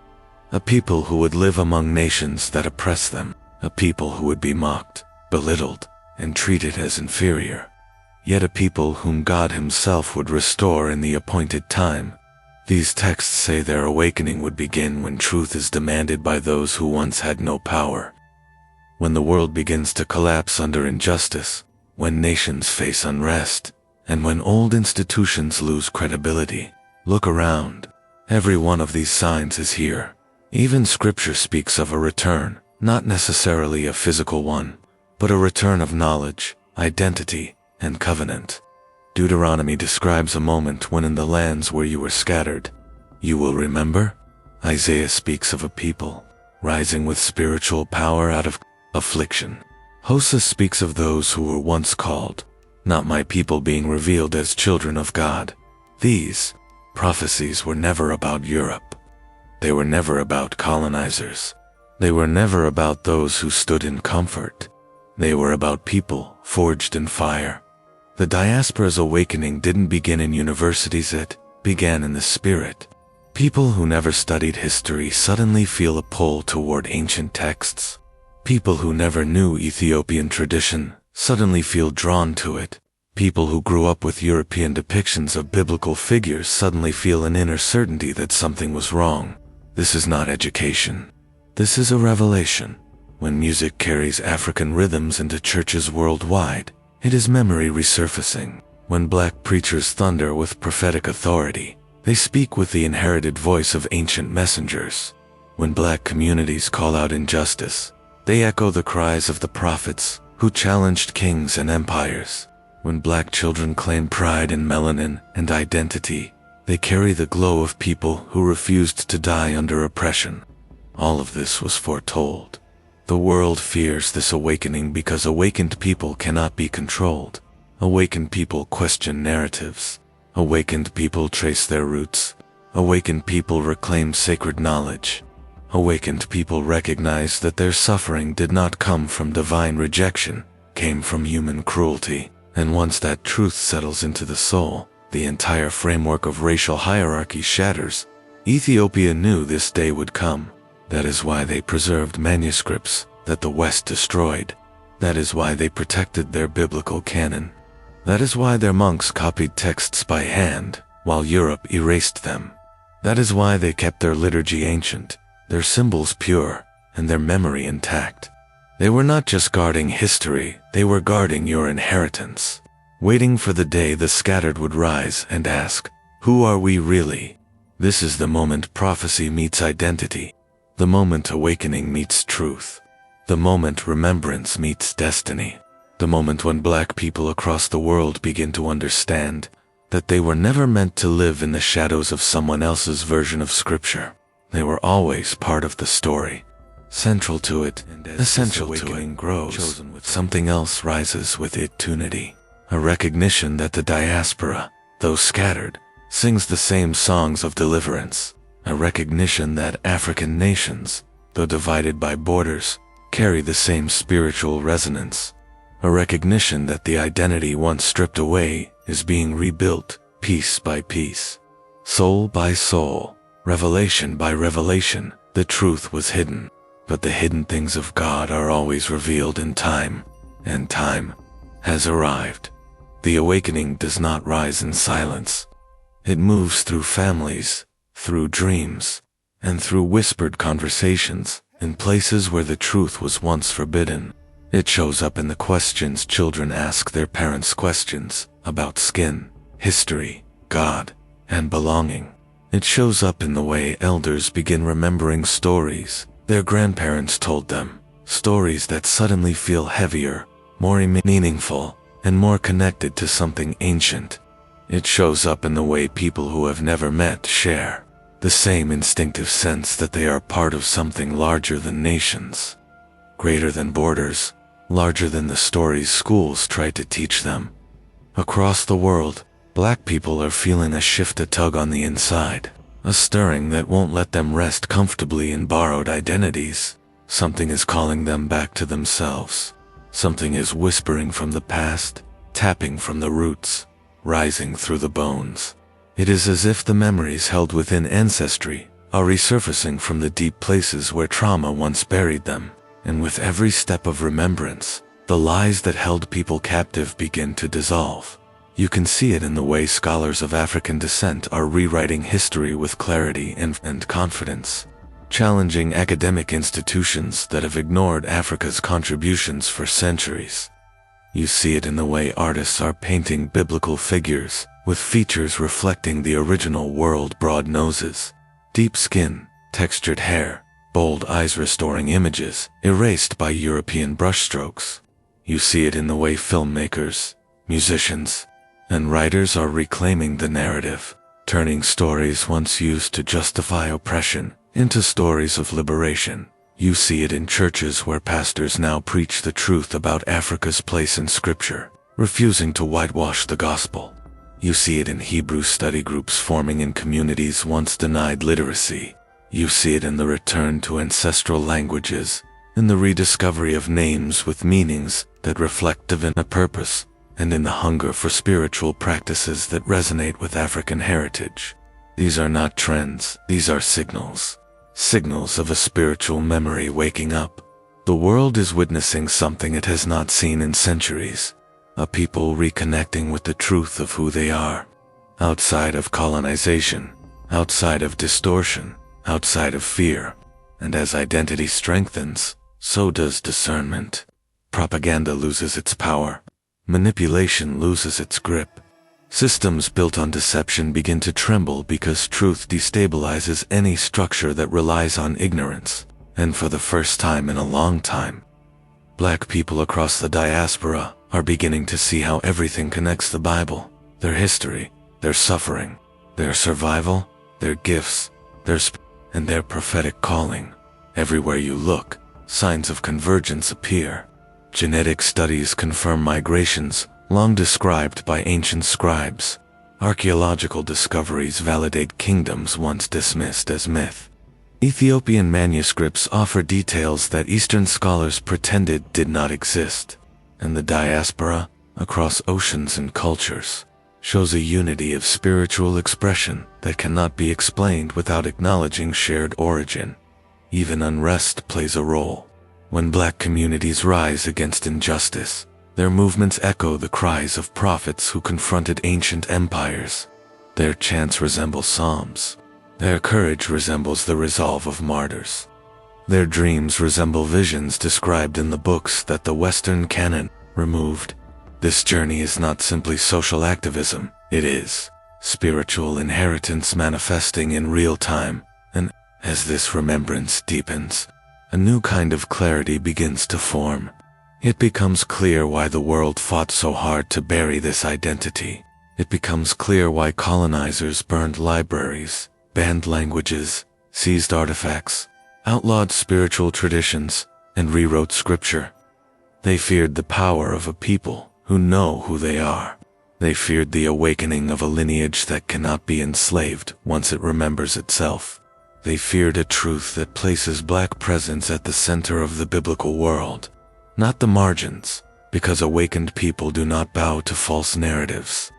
[SPEAKER 1] A people who would live among nations that oppress them. A people who would be mocked, belittled, and treated as inferior. Yet a people whom God Himself would restore in the appointed time. These texts say their awakening would begin when truth is demanded by those who once had no power. When the world begins to collapse under injustice, when nations face unrest, and when old institutions lose credibility. Look around. Every one of these signs is here. Even Scripture speaks of a return, not necessarily a physical one, but a return of knowledge, identity, and covenant. Deuteronomy describes a moment when in the lands where you were scattered, you will remember. Isaiah speaks of a people rising with spiritual power out of affliction. Hosea speaks of those who were once called, not my people, being revealed as children of God. These prophecies were never about Europe. They were never about colonizers. They were never about those who stood in comfort. They were about people forged in fire. The diaspora's awakening didn't begin in universities, it began in the spirit. People who never studied history suddenly feel a pull toward ancient texts. People who never knew Ethiopian tradition suddenly feel drawn to it. People who grew up with European depictions of biblical figures suddenly feel an inner certainty that something was wrong. This is not education. This is a revelation. When music carries African rhythms into churches worldwide, it is memory resurfacing. When black preachers thunder with prophetic authority, they speak with the inherited voice of ancient messengers. When black communities call out injustice, they echo the cries of the prophets who challenged kings and empires. When black children claim pride in melanin and identity, they carry the glow of people who refused to die under oppression. All of this was foretold. The world fears this awakening because awakened people cannot be controlled. Awakened people question narratives. Awakened people trace their roots. Awakened people reclaim sacred knowledge. Awakened people recognize that their suffering did not come from divine rejection, came from human cruelty. And once that truth settles into the soul, the entire framework of racial hierarchy shatters. Ethiopia knew this day would come. That is why they preserved manuscripts that the West destroyed. That is why they protected their biblical canon. That is why their monks copied texts by hand, while Europe erased them. That is why they kept their liturgy ancient, their symbols pure, and their memory intact. They were not just guarding history, they were guarding your inheritance. Waiting for the day the scattered would rise and ask, who are we really? This is the moment prophecy meets identity. The moment awakening meets truth. The moment remembrance meets destiny. The moment when black people across the world begin to understand that they were never meant to live in the shadows of someone else's version of Scripture. They were always part of the story. Central to it, and essential to it, grows, something else rises with it tunity. A recognition that the diaspora, though scattered, sings the same songs of deliverance. A recognition that African nations, though divided by borders, carry the same spiritual resonance. A recognition that the identity once stripped away is being rebuilt, piece by piece. Soul by soul, revelation by revelation, the truth was hidden. But the hidden things of God are always revealed in time, and time has arrived. The awakening does not rise in silence. It moves through families, through dreams, and through whispered conversations, in places where the truth was once forbidden. It shows up in the questions children ask their parents, questions about skin, history, God, and belonging. It shows up in the way elders begin remembering stories their grandparents told them, stories that suddenly feel heavier, more meaningful, and more connected to something ancient. It shows up in the way people who have never met share, the same instinctive sense that they are part of something larger than nations, greater than borders, larger than the stories schools try to teach them. Across the world, black people are feeling a shift, a tug on the inside, a stirring that won't let them rest comfortably in borrowed identities. Something is calling them back to themselves. Something is whispering from the past, tapping from the roots, rising through the bones. It is as if the memories held within ancestry are resurfacing from the deep places where trauma once buried them, and with every step of remembrance, the lies that held people captive begin to dissolve. You can see it in the way scholars of African descent are rewriting history with clarity and confidence, challenging academic institutions that have ignored Africa's contributions for centuries. You see it in the way artists are painting biblical figures, with features reflecting the original world: broad noses, deep skin, textured hair, bold eyes, restoring images erased by European brushstrokes. You see it in the way filmmakers, musicians, and writers are reclaiming the narrative, turning stories once used to justify oppression into stories of liberation. You see it in churches where pastors now preach the truth about Africa's place in Scripture, refusing to whitewash the gospel. You see it in Hebrew study groups forming in communities once denied literacy. You see it in the return to ancestral languages, in the rediscovery of names with meanings that reflect divine purpose, and in the hunger for spiritual practices that resonate with African heritage. These are not trends, these are signals. Signals of a spiritual memory waking up. The world is witnessing something it has not seen in centuries. A people reconnecting with the truth of who they are. Outside of colonization, outside of distortion, outside of fear. And as identity strengthens, so does discernment. Propaganda loses its power. Manipulation loses its grip. Systems built on deception begin to tremble because truth destabilizes any structure that relies on ignorance. And for the first time in a long time, black people across the diaspora are beginning to see how everything connects: the Bible, their history, their suffering, their survival, their gifts, and their prophetic calling. Everywhere you look, signs of convergence appear. Genetic studies confirm migrations long described by ancient scribes. Archaeological discoveries validate kingdoms once dismissed as myth. Ethiopian manuscripts offer details that Eastern scholars pretended did not exist. And the diaspora, across oceans and cultures, shows a unity of spiritual expression that cannot be explained without acknowledging shared origin. Even unrest plays a role. When black communities rise against injustice, their movements echo the cries of prophets who confronted ancient empires. Their chants resemble psalms. Their courage resembles the resolve of martyrs. Their dreams resemble visions described in the books that the Western canon removed. This journey is not simply social activism, it is spiritual inheritance manifesting in real time, and as this remembrance deepens, a new kind of clarity begins to form. It becomes clear why the world fought so hard to bury this identity. It becomes clear why colonizers burned libraries, banned languages, seized artifacts, outlawed spiritual traditions, and rewrote Scripture. They feared the power of a people who know who they are. They feared the awakening of a lineage that cannot be enslaved once it remembers itself. They feared a truth that places black presence at the center of the biblical world, not the margins, because awakened people do not bow to false narratives.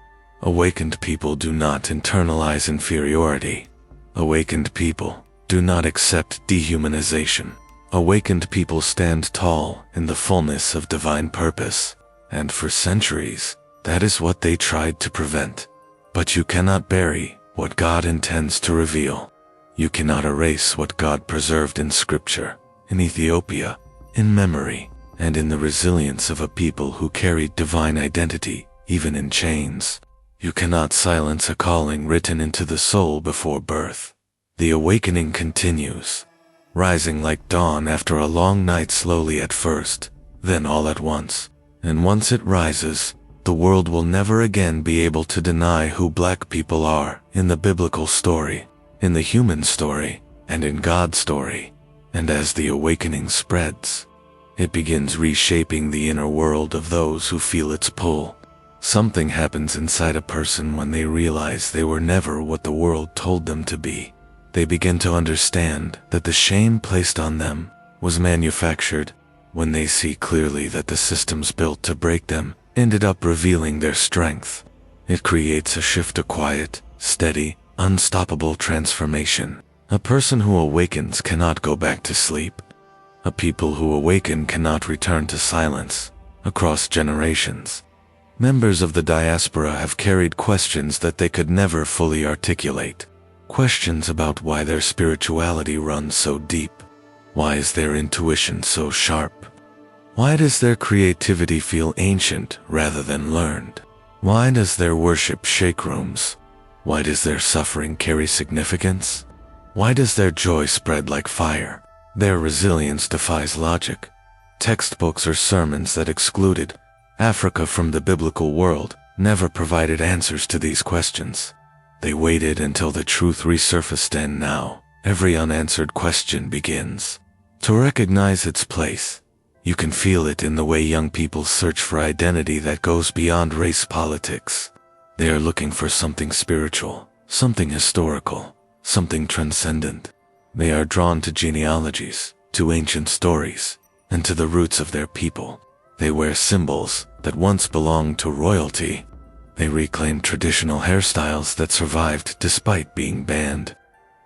[SPEAKER 1] Awakened people do not internalize inferiority. Awakened people do not accept dehumanization. Awakened people stand tall in the fullness of divine purpose, and for centuries, that is what they tried to prevent. But you cannot bury what God intends to reveal. You cannot erase what God preserved in Scripture, in Ethiopia, in memory, and in the resilience of a people who carried divine identity, even in chains. You cannot silence a calling written into the soul before birth. The awakening continues, rising like dawn after a long night, slowly at first, then all at once. And once it rises, the world will never again be able to deny who black people are in the biblical story. in the human story, and in God's story. And as the awakening spreads, it begins reshaping the inner world of those who feel its pull. Something happens inside a person when they realize they were never what the world told them to be. They begin to understand that the shame placed on them was manufactured. When they see clearly that the systems built to break them ended up revealing their strength, it creates a shift to quiet, steady, unstoppable transformation. A person who awakens cannot go back to sleep. A people who awaken cannot return to silence. Across generations, members of the diaspora have carried questions that they could never fully articulate. Questions about why their spirituality runs so deep. Why is their intuition so sharp? Why does their creativity feel ancient rather than learned? Why does their worship shake rooms? Why does their suffering carry significance? Why does their joy spread like fire? Their resilience defies logic. Textbooks or sermons that excluded Africa from the biblical world never provided answers to these questions. They waited until the truth resurfaced, and now every unanswered question begins to recognize its place. You can feel it in the way young people search for identity that goes beyond race politics. They are looking for something spiritual, something historical, something transcendent. They are drawn to genealogies, to ancient stories, and to the roots of their people. They wear symbols that once belonged to royalty. They reclaim traditional hairstyles that survived despite being banned.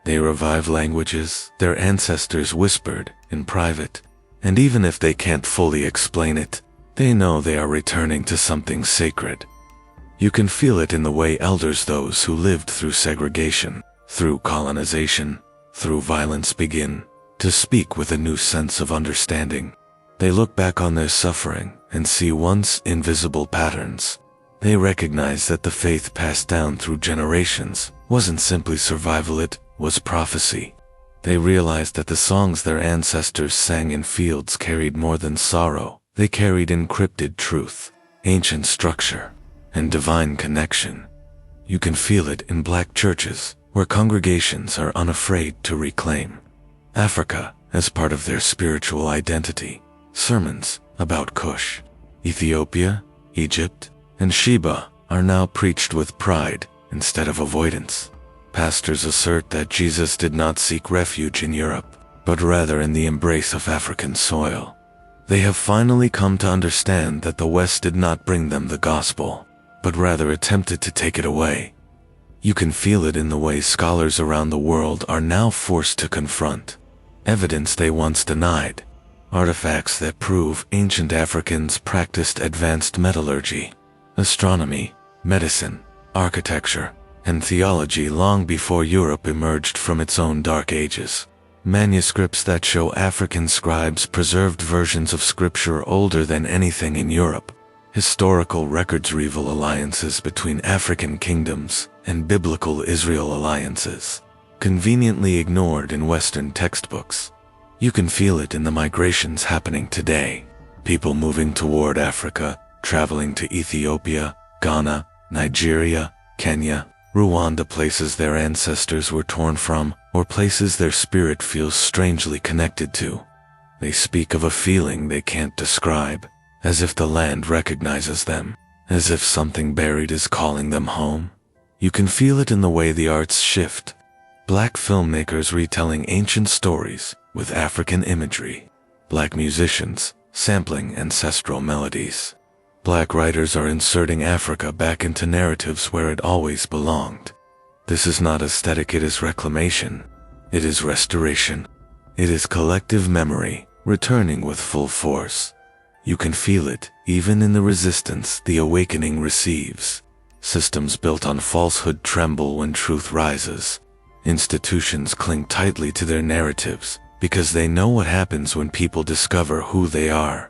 [SPEAKER 1] They revive languages their ancestors whispered in private. And even if they can't fully explain it, they know they are returning to something sacred. You can feel it in the way elders, those who lived through segregation, through colonization, through violence, begin to speak with a new sense of understanding. They look back on their suffering and see once invisible patterns. They recognize that the faith passed down through generations wasn't simply survival, it was prophecy. They realized that the songs their ancestors sang in fields carried more than sorrow. They carried encrypted truth, ancient structure, and divine connection. You can feel it in black churches, where congregations are unafraid to reclaim Africa as part of their spiritual identity. Sermons about Cush, Ethiopia, Egypt, and Sheba are now preached with pride instead of avoidance. Pastors assert that Jesus did not seek refuge in Europe, but rather in the embrace of African soil. They have finally come to understand that the West did not bring them the gospel, but rather attempted to take it away. You can feel it in the way scholars around the world are now forced to confront evidence they once denied, artifacts that prove ancient Africans practiced advanced metallurgy, astronomy, medicine, architecture, and theology long before Europe emerged from its own dark ages. Manuscripts that show African scribes preserved versions of Scripture older than anything in Europe. Historical records reveal alliances between African kingdoms and biblical Israel alliances, conveniently ignored in Western textbooks. You can feel it in the migrations happening today. People moving toward Africa, traveling to Ethiopia, Ghana, Nigeria, Kenya, Rwanda, places their ancestors were torn from, or places their spirit feels strangely connected to. They speak of a feeling they can't describe, as if the land recognizes them, as if something buried is calling them home. You can feel it in the way the arts shift. Black filmmakers retelling ancient stories with African imagery. Black musicians sampling ancestral melodies. Black writers are inserting Africa back into narratives where it always belonged. This is not aesthetic, it is reclamation. It is restoration. It is collective memory, returning with full force. You can feel it, even in the resistance the awakening receives. Systems built on falsehood tremble when truth rises. Institutions cling tightly to their narratives, because they know what happens when people discover who they are.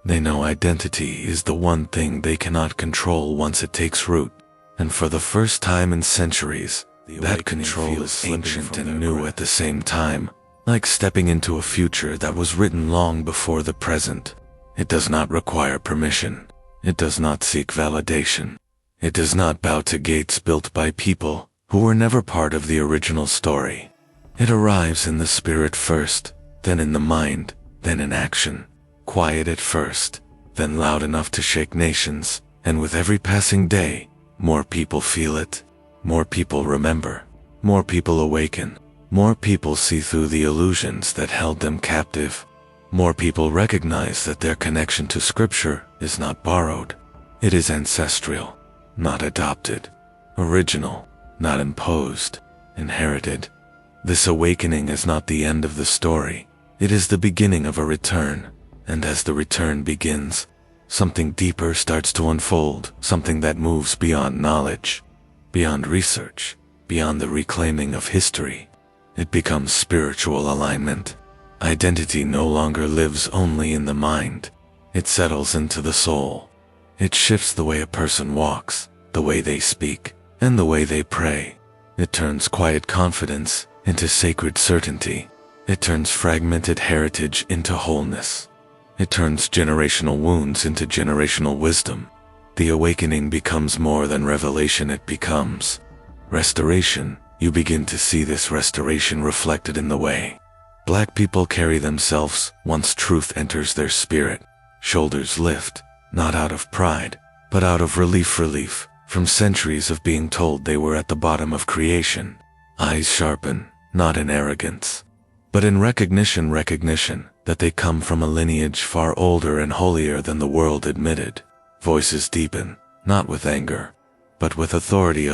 [SPEAKER 1] They know identity is the one thing they cannot control once it takes root. And for the first time in centuries, that control is ancient and new at the same time, like stepping into a future that was written long before the present. It does not require permission. It does not seek validation. It does not bow to gates built by people who were never part of the original story. It arrives in the spirit first, then in the mind, then in action. Quiet at first, then loud enough to shake nations, and with every passing day, more people feel it, more people remember, more people awaken, more people see through the illusions that held them captive. More people recognize that their connection to Scripture is not borrowed. It is ancestral, not adopted, original, not imposed, inherited. This awakening is not the end of the story. It is the beginning of a return, and as the return begins, something deeper starts to unfold, something that moves beyond knowledge, beyond research, beyond the reclaiming of history. It becomes spiritual alignment. Identity no longer lives only in the mind. It settles into the soul. It shifts the way a person walks, the way they speak, and the way they pray. It turns quiet confidence into sacred certainty. It turns fragmented heritage into wholeness. It turns generational wounds into generational wisdom. The awakening becomes more than revelation, it becomes restoration. You begin to see this restoration reflected in the way Black people carry themselves once truth enters their spirit. Shoulders lift, not out of pride, but out of relief from centuries of being told they were at the bottom of creation. Eyes sharpen, not in arrogance, but in recognition that they come from a lineage far older and holier than the world admitted. Voices deepen, not with anger, but with authority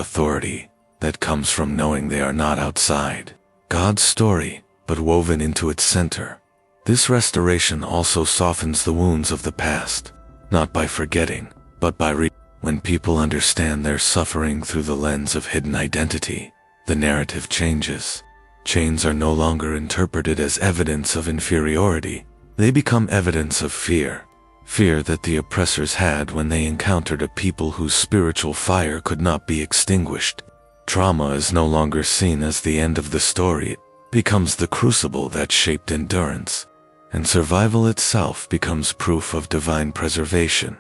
[SPEAKER 1] that comes from knowing they are not outside God's story, but woven into its center. This restoration also softens the wounds of the past, not by forgetting, but by when people understand their suffering through the lens of hidden identity, the narrative changes. Chains are no longer interpreted as evidence of inferiority. They become evidence of fear. Fear that the oppressors had when they encountered a people whose spiritual fire could not be extinguished. Trauma is no longer seen as the end of the story. It becomes the crucible that shaped endurance. And survival itself becomes proof of divine preservation.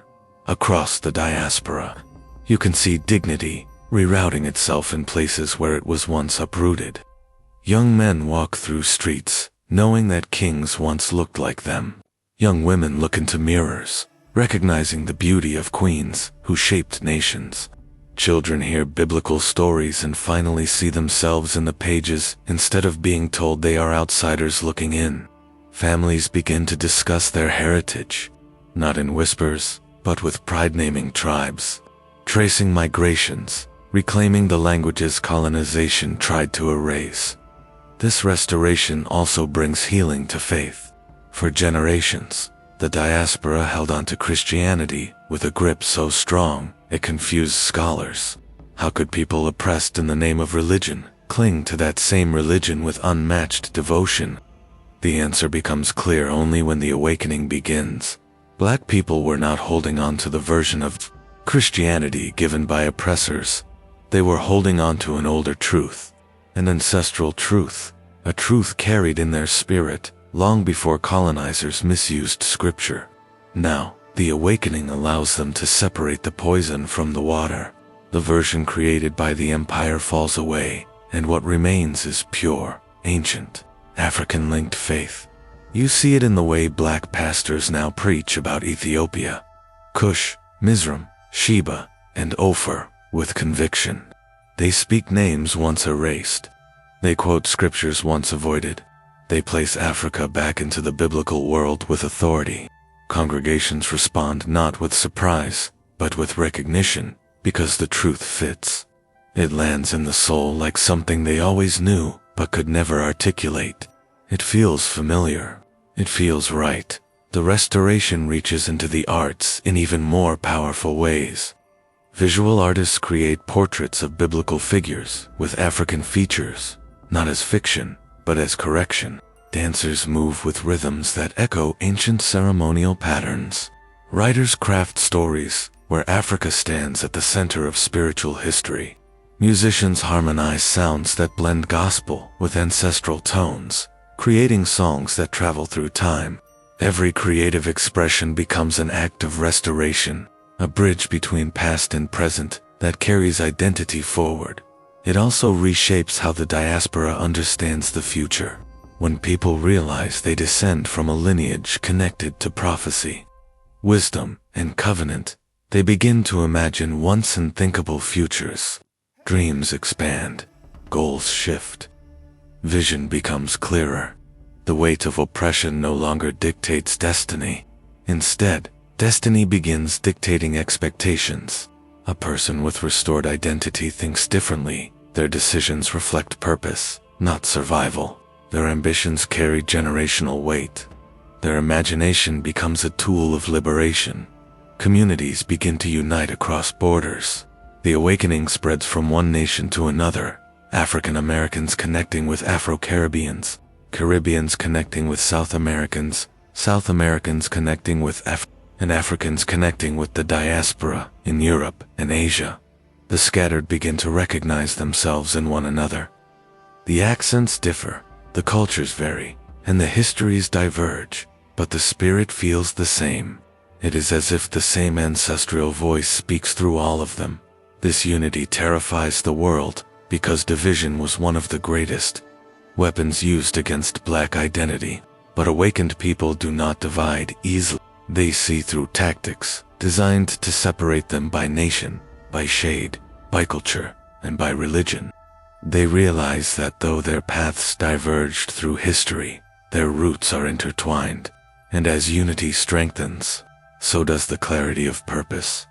[SPEAKER 1] Across the diaspora, you can see dignity rerouting itself in places where it was once uprooted. Young men walk through streets, knowing that kings once looked like them. Young women look into mirrors, recognizing the beauty of queens who shaped nations. Children hear biblical stories and finally see themselves in the pages instead of being told they are outsiders looking in. Families begin to discuss their heritage, not in whispers, but with pride-naming tribes, tracing migrations, reclaiming the languages colonization tried to erase. This restoration also brings healing to faith. For generations, the diaspora held on to Christianity with a grip so strong it confused scholars. How could people oppressed in the name of religion cling to that same religion with unmatched devotion? The answer becomes clear only when the awakening begins. Black people were not holding on to the version of Christianity given by oppressors. They were holding on to an older truth, an ancestral truth, a truth carried in their spirit long before colonizers misused Scripture. Now, the awakening allows them to separate the poison from the water. The version created by the empire falls away, and what remains is pure, ancient, African-linked faith. You see it in the way black pastors now preach about Ethiopia, Cush, Mizraim, Sheba, and Ophir with conviction. They speak names once erased. They quote scriptures once avoided. They place Africa back into the biblical world with authority. Congregations respond not with surprise, but with recognition, because the truth fits. It lands in the soul like something they always knew, but could never articulate. It feels familiar. It feels right. The restoration reaches into the arts in even more powerful ways. Visual artists create portraits of biblical figures with African features, not as fiction, but as correction. Dancers move with rhythms that echo ancient ceremonial patterns. Writers craft stories where Africa stands at the center of spiritual history. Musicians harmonize sounds that blend gospel with ancestral tones, creating songs that travel through time. Every creative expression becomes an act of restoration, a bridge between past and present that carries identity forward. It also reshapes how the diaspora understands the future. When people realize they descend from a lineage connected to prophecy, wisdom, and covenant, they begin to imagine once unthinkable futures. Dreams expand, goals shift, vision becomes clearer. The weight of oppression no longer dictates destiny. Instead, destiny begins dictating expectations. A person with restored identity thinks differently. Their decisions reflect purpose, not survival. Their ambitions carry generational weight. Their imagination becomes a tool of liberation. Communities begin to unite across borders. The awakening spreads from one nation to another. African Americans connecting with Afro-Caribbeans, Caribbeans connecting with South Americans, South Americans connecting with and Africans connecting with the diaspora in Europe and Asia. The scattered begin to recognize themselves in one another. The accents differ, the cultures vary, and the histories diverge, but the spirit feels the same. It is as if the same ancestral voice speaks through all of them. This unity terrifies the world, because division was one of the greatest weapons used against black identity. But awakened people do not divide easily. They see through tactics designed to separate them by nation, by shade, by culture, and by religion. They realize that though their paths diverged through history, their roots are intertwined, and as unity strengthens, so does the clarity of purpose.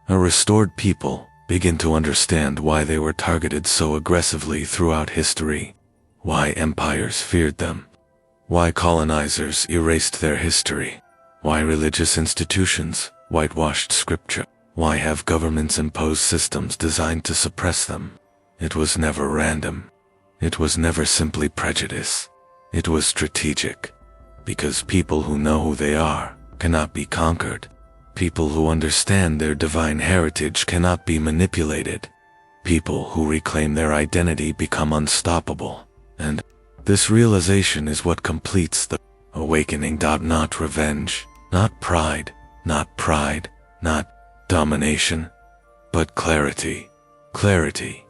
[SPEAKER 1] A restored people begin to understand why they were targeted so aggressively throughout history, why empires feared them, why colonizers erased their history, why religious institutions whitewashed scripture, why have governments impose systems designed to suppress them. It was never random. It was never simply prejudice. It was strategic, because people who know who they are cannot be conquered. People who understand their divine heritage cannot be manipulated. People who reclaim their identity become unstoppable. And this realization is what completes the awakening. Not revenge, not pride, not domination, but clarity. Clarity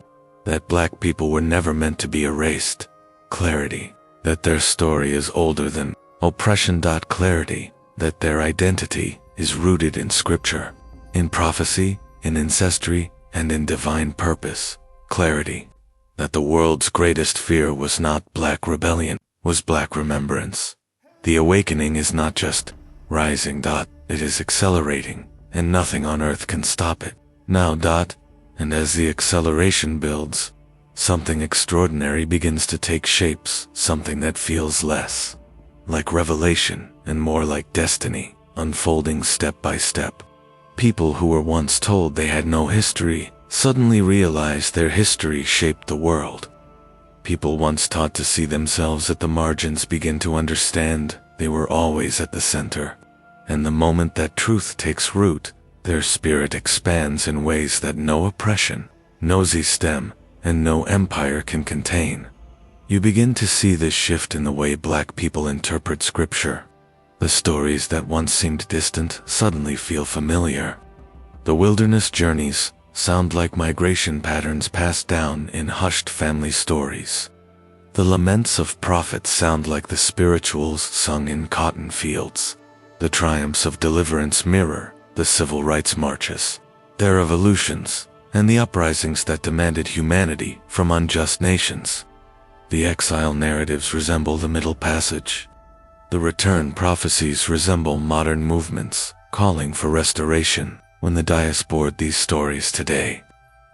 [SPEAKER 1] that black people were never meant to be erased. Clarity that their story is older than oppression. Clarity that their identity is rooted in scripture, in prophecy, in ancestry, and in divine purpose. Clarity that the world's greatest fear was not black rebellion, was black remembrance. The awakening is not just rising. It is accelerating, and nothing on earth can stop it. Now. And as the acceleration builds, something extraordinary begins to take shapes, something that feels less like revelation and more like destiny, unfolding step by step. People who were once told they had no history suddenly realize their history shaped the world. People once taught to see themselves at the margins begin to understand they were always at the center. And the moment that truth takes root, their spirit expands in ways that no oppression, no system, and no empire can contain. You begin to see this shift in the way black people interpret scripture. The stories that once seemed distant suddenly feel familiar. The wilderness journeys sound like migration patterns passed down in hushed family stories. The laments of prophets sound like the spirituals sung in cotton fields. The triumphs of deliverance mirror the civil rights marches, their revolutions, and the uprisings that demanded humanity from unjust nations. The exile narratives resemble the Middle Passage. The return prophecies resemble modern movements, calling for restoration. When the diaspora read these stories today,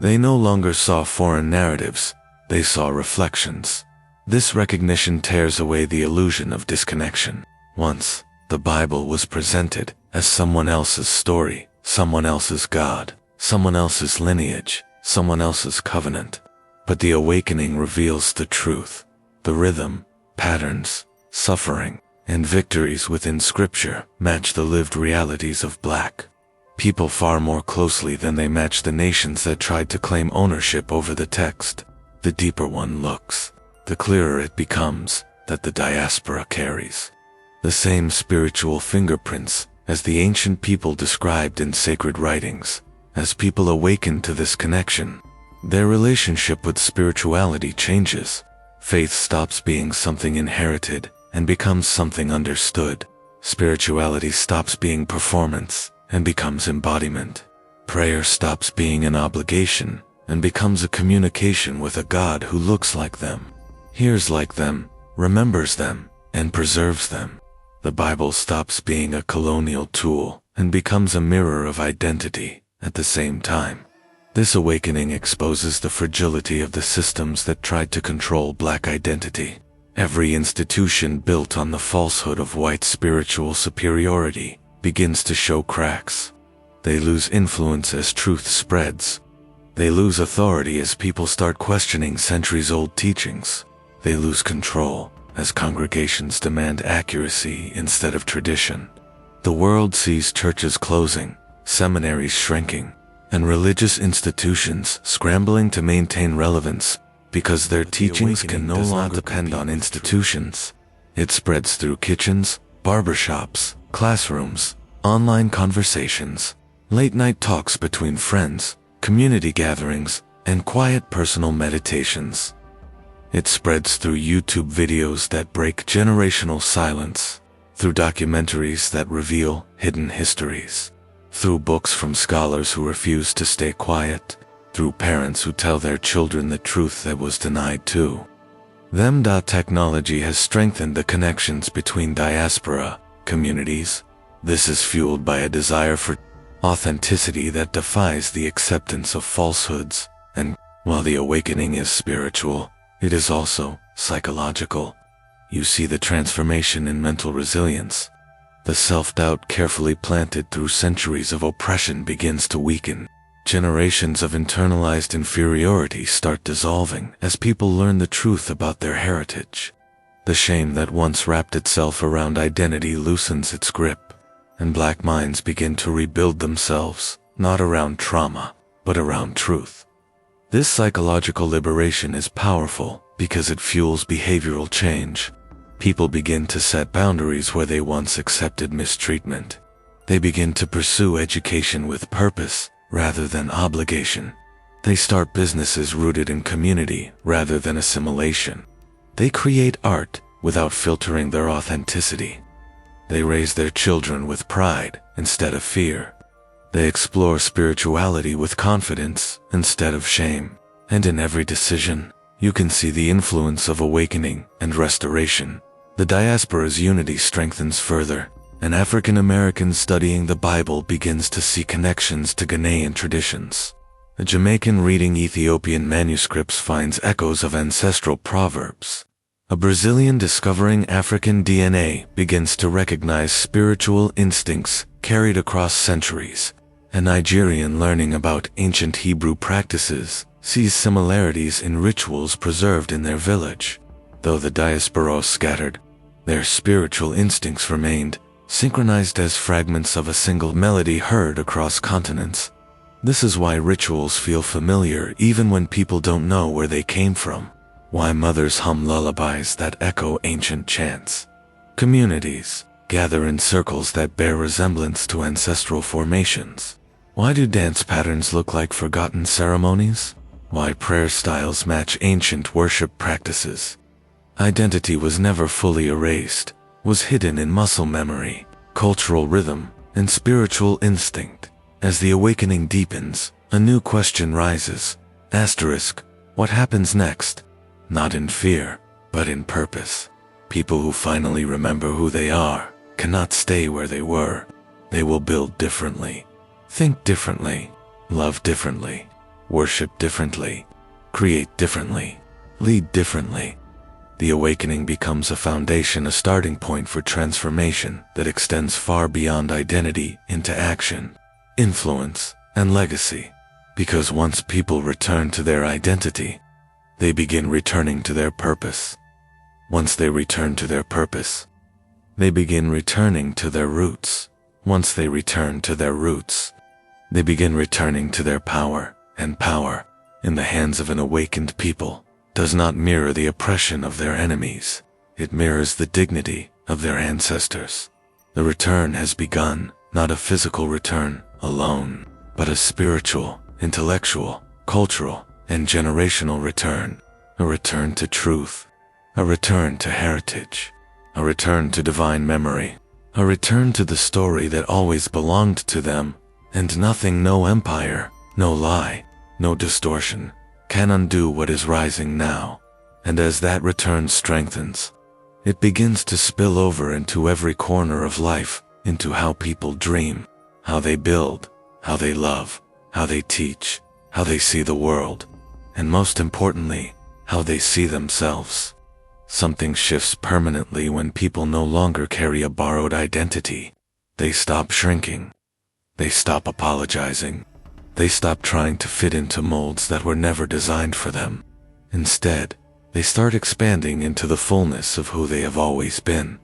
[SPEAKER 1] they no longer saw foreign narratives, they saw reflections. This recognition tears away the illusion of disconnection. Once, the Bible was presented as someone else's story, someone else's God, someone else's lineage, someone else's covenant. But the awakening reveals the truth. The rhythm, patterns, suffering, and victories within Scripture match the lived realities of black people far more closely than they match the nations that tried to claim ownership over the text. The deeper one looks, the clearer it becomes that the diaspora carries the same spiritual fingerprints as the ancient people described in sacred writings. As people awaken to this connection, Their relationship with spirituality changes. Faith stops being something inherited and becomes something understood. Spirituality stops being performance and becomes embodiment. Prayer stops being an obligation and becomes a communication with a God who looks like them, hears like them, remembers them, and preserves them. The Bible stops being a colonial tool and becomes a mirror of identity at the same time. This awakening exposes the fragility of the systems that tried to control Black identity. Every institution built on the falsehood of white spiritual superiority begins to show cracks. They lose influence as truth spreads. They lose authority as people start questioning centuries-old teachings. They lose control as congregations demand accuracy instead of tradition. The world sees churches closing, seminaries shrinking, and religious institutions scrambling to maintain relevance because their teachings can no longer depend on institutions. It spreads through kitchens, barbershops, classrooms, online conversations, late-night talks between friends, community gatherings, and quiet personal meditations. It spreads through YouTube videos that break generational silence, through documentaries that reveal hidden histories, through books from scholars who refuse to stay quiet, through parents who tell their children the truth that was denied to them. Technology has strengthened the connections between diaspora communities. This is fueled by a desire for authenticity that defies the acceptance of falsehoods. And while the awakening is spiritual, it is also psychological. You see the transformation in mental resilience. The self-doubt carefully planted through centuries of oppression begins to weaken. Generations of internalized inferiority start dissolving as people learn the truth about their heritage. The shame that once wrapped itself around identity loosens its grip, and Black minds begin to rebuild themselves, not around trauma, but around truth. This psychological liberation is powerful because it fuels behavioral change. People begin to set boundaries where they once accepted mistreatment. They begin to pursue education with purpose rather than obligation. They start businesses rooted in community rather than assimilation. They create art without filtering their authenticity. They raise their children with pride instead of fear. They explore spirituality with confidence instead of shame. And in every decision, you can see the influence of awakening and restoration. The diaspora's unity strengthens further. An African American studying the Bible begins to see connections to Ghanaian traditions. A Jamaican reading Ethiopian manuscripts finds echoes of ancestral proverbs. A Brazilian discovering African DNA begins to recognize spiritual instincts carried across centuries. A Nigerian learning about ancient Hebrew practices sees similarities in rituals preserved in their village. Though the diaspora scattered, their spiritual instincts remained, synchronized as fragments of a single melody heard across continents. This is why rituals feel familiar even when people don't know where they came from. Why mothers hum lullabies that echo ancient chants. Communities gather in circles that bear resemblance to ancestral formations. Why do dance patterns look like forgotten ceremonies? Why prayer styles match ancient worship practices? Identity was never fully erased, was hidden in muscle memory, cultural rhythm, and spiritual instinct. As the awakening deepens, a new question rises. What happens next? Not in fear, but in purpose. People who finally remember who they are cannot stay where they were. They will build differently, think differently, love differently, worship differently, create differently, lead differently. The awakening becomes a foundation, a starting point for transformation that extends far beyond identity into action, influence, and legacy. Because once people return to their identity, they begin returning to their purpose. Once they return to their purpose, they begin returning to their roots. Once they return to their roots, they begin returning to their power, and power, in the hands of an awakened people, does not mirror the oppression of their enemies. It mirrors the dignity of their ancestors. The return has begun, not a physical return alone, but a spiritual, intellectual, cultural, and generational return, a return to truth, a return to heritage, a return to divine memory, a return to the story that always belonged to them, and nothing, no empire, no lie, no distortion, can undo what is rising now. And as that return strengthens, it begins to spill over into every corner of life, into how people dream, how they build, how they love, how they teach, how they see the world, and most importantly, how they see themselves. Something shifts permanently when people no longer carry a borrowed identity. They stop shrinking. They stop apologizing. They stop trying to fit into molds that were never designed for them. Instead, they start expanding into the fullness of who they have always been.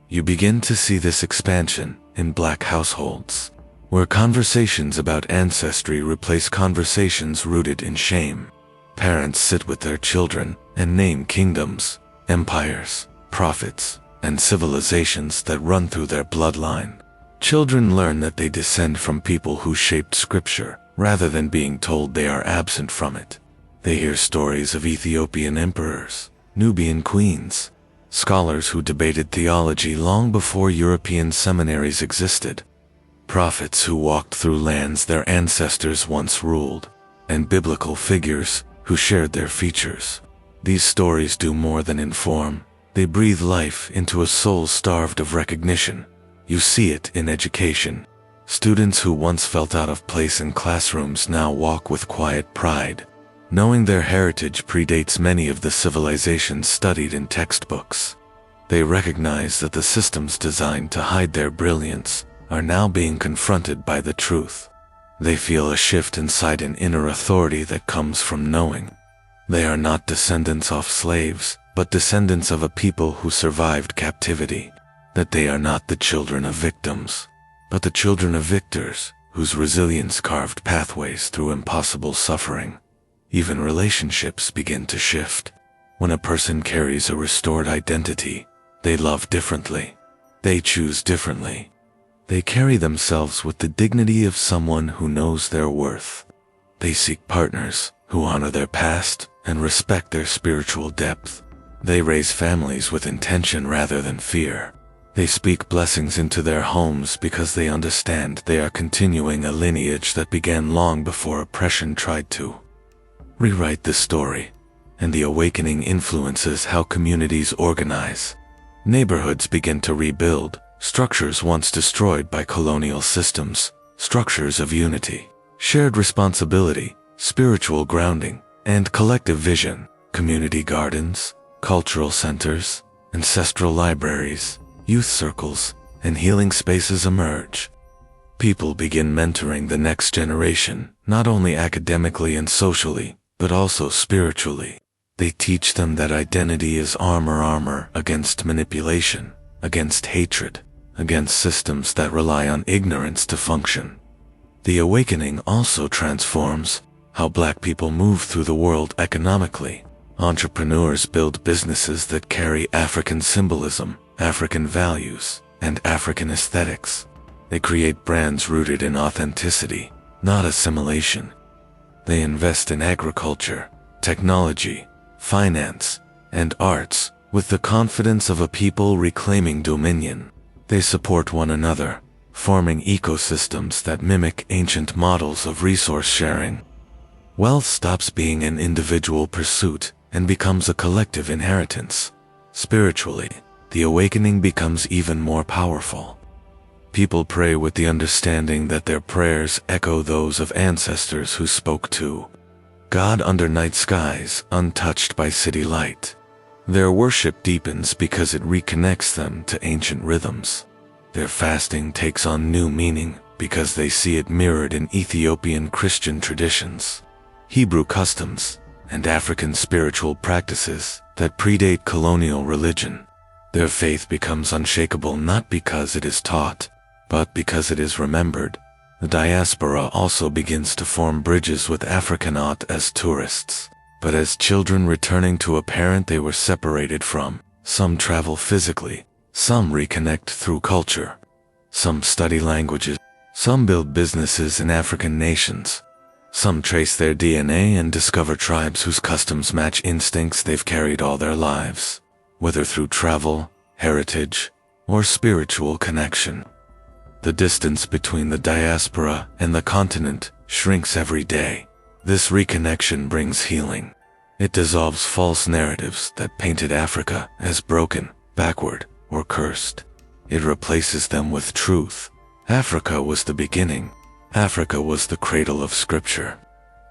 [SPEAKER 1] You begin to see this expansion in Black households, where conversations about ancestry replace conversations rooted in shame. Parents sit with their children and name kingdoms, empires, prophets, and civilizations that run through their bloodline. Children learn that they descend from people who shaped Scripture, rather than being told they are absent from it. They hear stories of Ethiopian emperors, Nubian queens, scholars who debated theology long before European seminaries existed, prophets who walked through lands their ancestors once ruled, and biblical figures who shared their features. These stories do more than inform. They breathe life into a soul starved of recognition. You see it in education. Students who once felt out of place in classrooms now walk with quiet pride, knowing their heritage predates many of the civilizations studied in textbooks. They recognize that the systems designed to hide their brilliance are now being confronted by the truth. They feel a shift inside an inner authority that comes from knowing. They are not descendants of slaves, but descendants of a people who survived captivity. That they are not the children of victims, but the children of victors, whose resilience carved pathways through impossible suffering. Even relationships begin to shift. When a person carries a restored identity, they love differently. They choose differently. They carry themselves with the dignity of someone who knows their worth. They seek partners who honor their past and respect their spiritual depth. They raise families with intention rather than fear. They speak blessings into their homes because they understand they are continuing a lineage that began long before oppression tried to rewrite the story, and the awakening influences how communities organize. Neighborhoods begin to rebuild structures once destroyed by colonial systems, structures of unity, shared responsibility, spiritual grounding, and collective vision. Community gardens, cultural centers, ancestral libraries, youth circles, and healing spaces emerge. People begin mentoring the next generation, not only academically and socially, but also spiritually. They teach them that identity is armor against manipulation, against hatred, against systems that rely on ignorance to function. The awakening also transforms how Black people move through the world economically. Entrepreneurs build businesses that carry African symbolism, African values, and African aesthetics. They create brands rooted in authenticity, not assimilation. They invest in agriculture, technology, finance, and arts with the confidence of a people reclaiming dominion. They support one another, forming ecosystems that mimic ancient models of resource sharing. Wealth stops being an individual pursuit and becomes a collective inheritance. Spiritually, the awakening becomes even more powerful. People pray with the understanding that their prayers echo those of ancestors who spoke to God under night skies, untouched by city light. Their worship deepens because it reconnects them to ancient rhythms. Their fasting takes on new meaning because they see it mirrored in Ethiopian Christian traditions, Hebrew customs, and African spiritual practices that predate colonial religion. Their faith becomes unshakable not because it is taught, but because it is remembered. The diaspora also begins to form bridges with Africa not as tourists, but as children returning to a parent they were separated from. Some travel physically, some reconnect through culture, some study languages, some build businesses in African nations. Some trace their DNA and discover tribes whose customs match instincts they've carried all their lives, whether through travel, heritage, or spiritual connection. The distance between the diaspora and the continent shrinks every day. This reconnection brings healing. It dissolves false narratives that painted Africa as broken, backward, or cursed. It replaces them with truth. Africa was the beginning. Africa was the cradle of Scripture.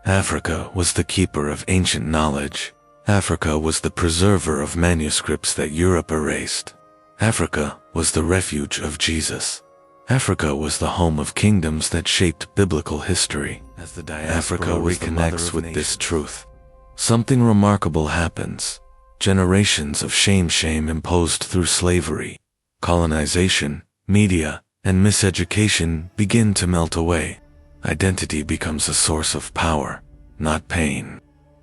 [SPEAKER 1] Africa was the keeper of ancient knowledge. Africa was the preserver of manuscripts that Europe erased. Africa was the refuge of Jesus. Africa was the home of kingdoms that shaped biblical history. As the Africa reconnects with this truth, something remarkable happens. Generations of shame imposed through slavery, colonization, media, and miseducation begin to melt away. Identity becomes a source of power, not pain.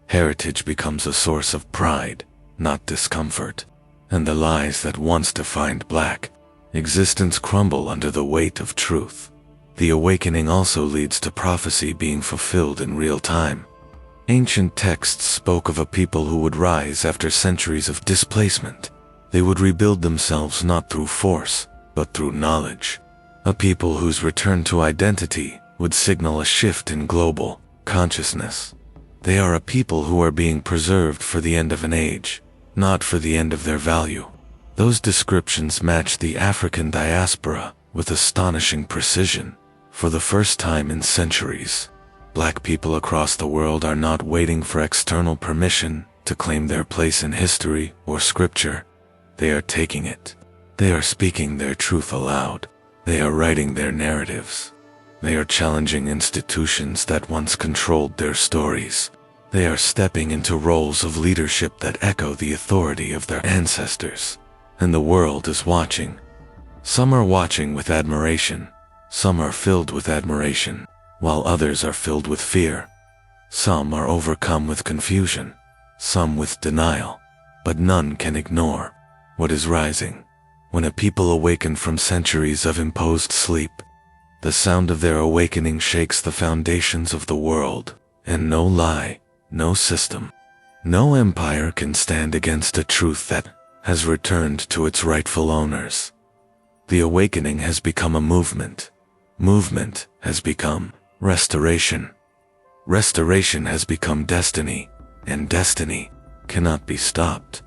[SPEAKER 1] Heritage becomes a source of pride, not discomfort. And the lies that once defined Black existence crumble under the weight of truth. The awakening also leads to prophecy being fulfilled in real time. Ancient texts spoke of a people who would rise after centuries of displacement. They would rebuild themselves not through force, but through knowledge. A people whose return to identity would signal a shift in global consciousness. They are a people who are being preserved for the end of an age, not for the end of their value. Those descriptions match the African diaspora with astonishing precision. For the first time in centuries, Black people across the world are not waiting for external permission to claim their place in history or Scripture. They are taking it. They are speaking their truth aloud. They are writing their narratives. They are challenging institutions that once controlled their stories. They are stepping into roles of leadership that echo the authority of their ancestors. And the world is watching. Some are watching with admiration. Some are filled with admiration, while others are filled with fear. Some are overcome with confusion, some with denial, but none can ignore what is rising. When a people awaken from centuries of imposed sleep, the sound of their awakening shakes the foundations of the world, and no lie, no system, no empire can stand against a truth that has returned to its rightful owners. The awakening has become a movement. Movement has become restoration. Restoration has become destiny, and destiny cannot be stopped.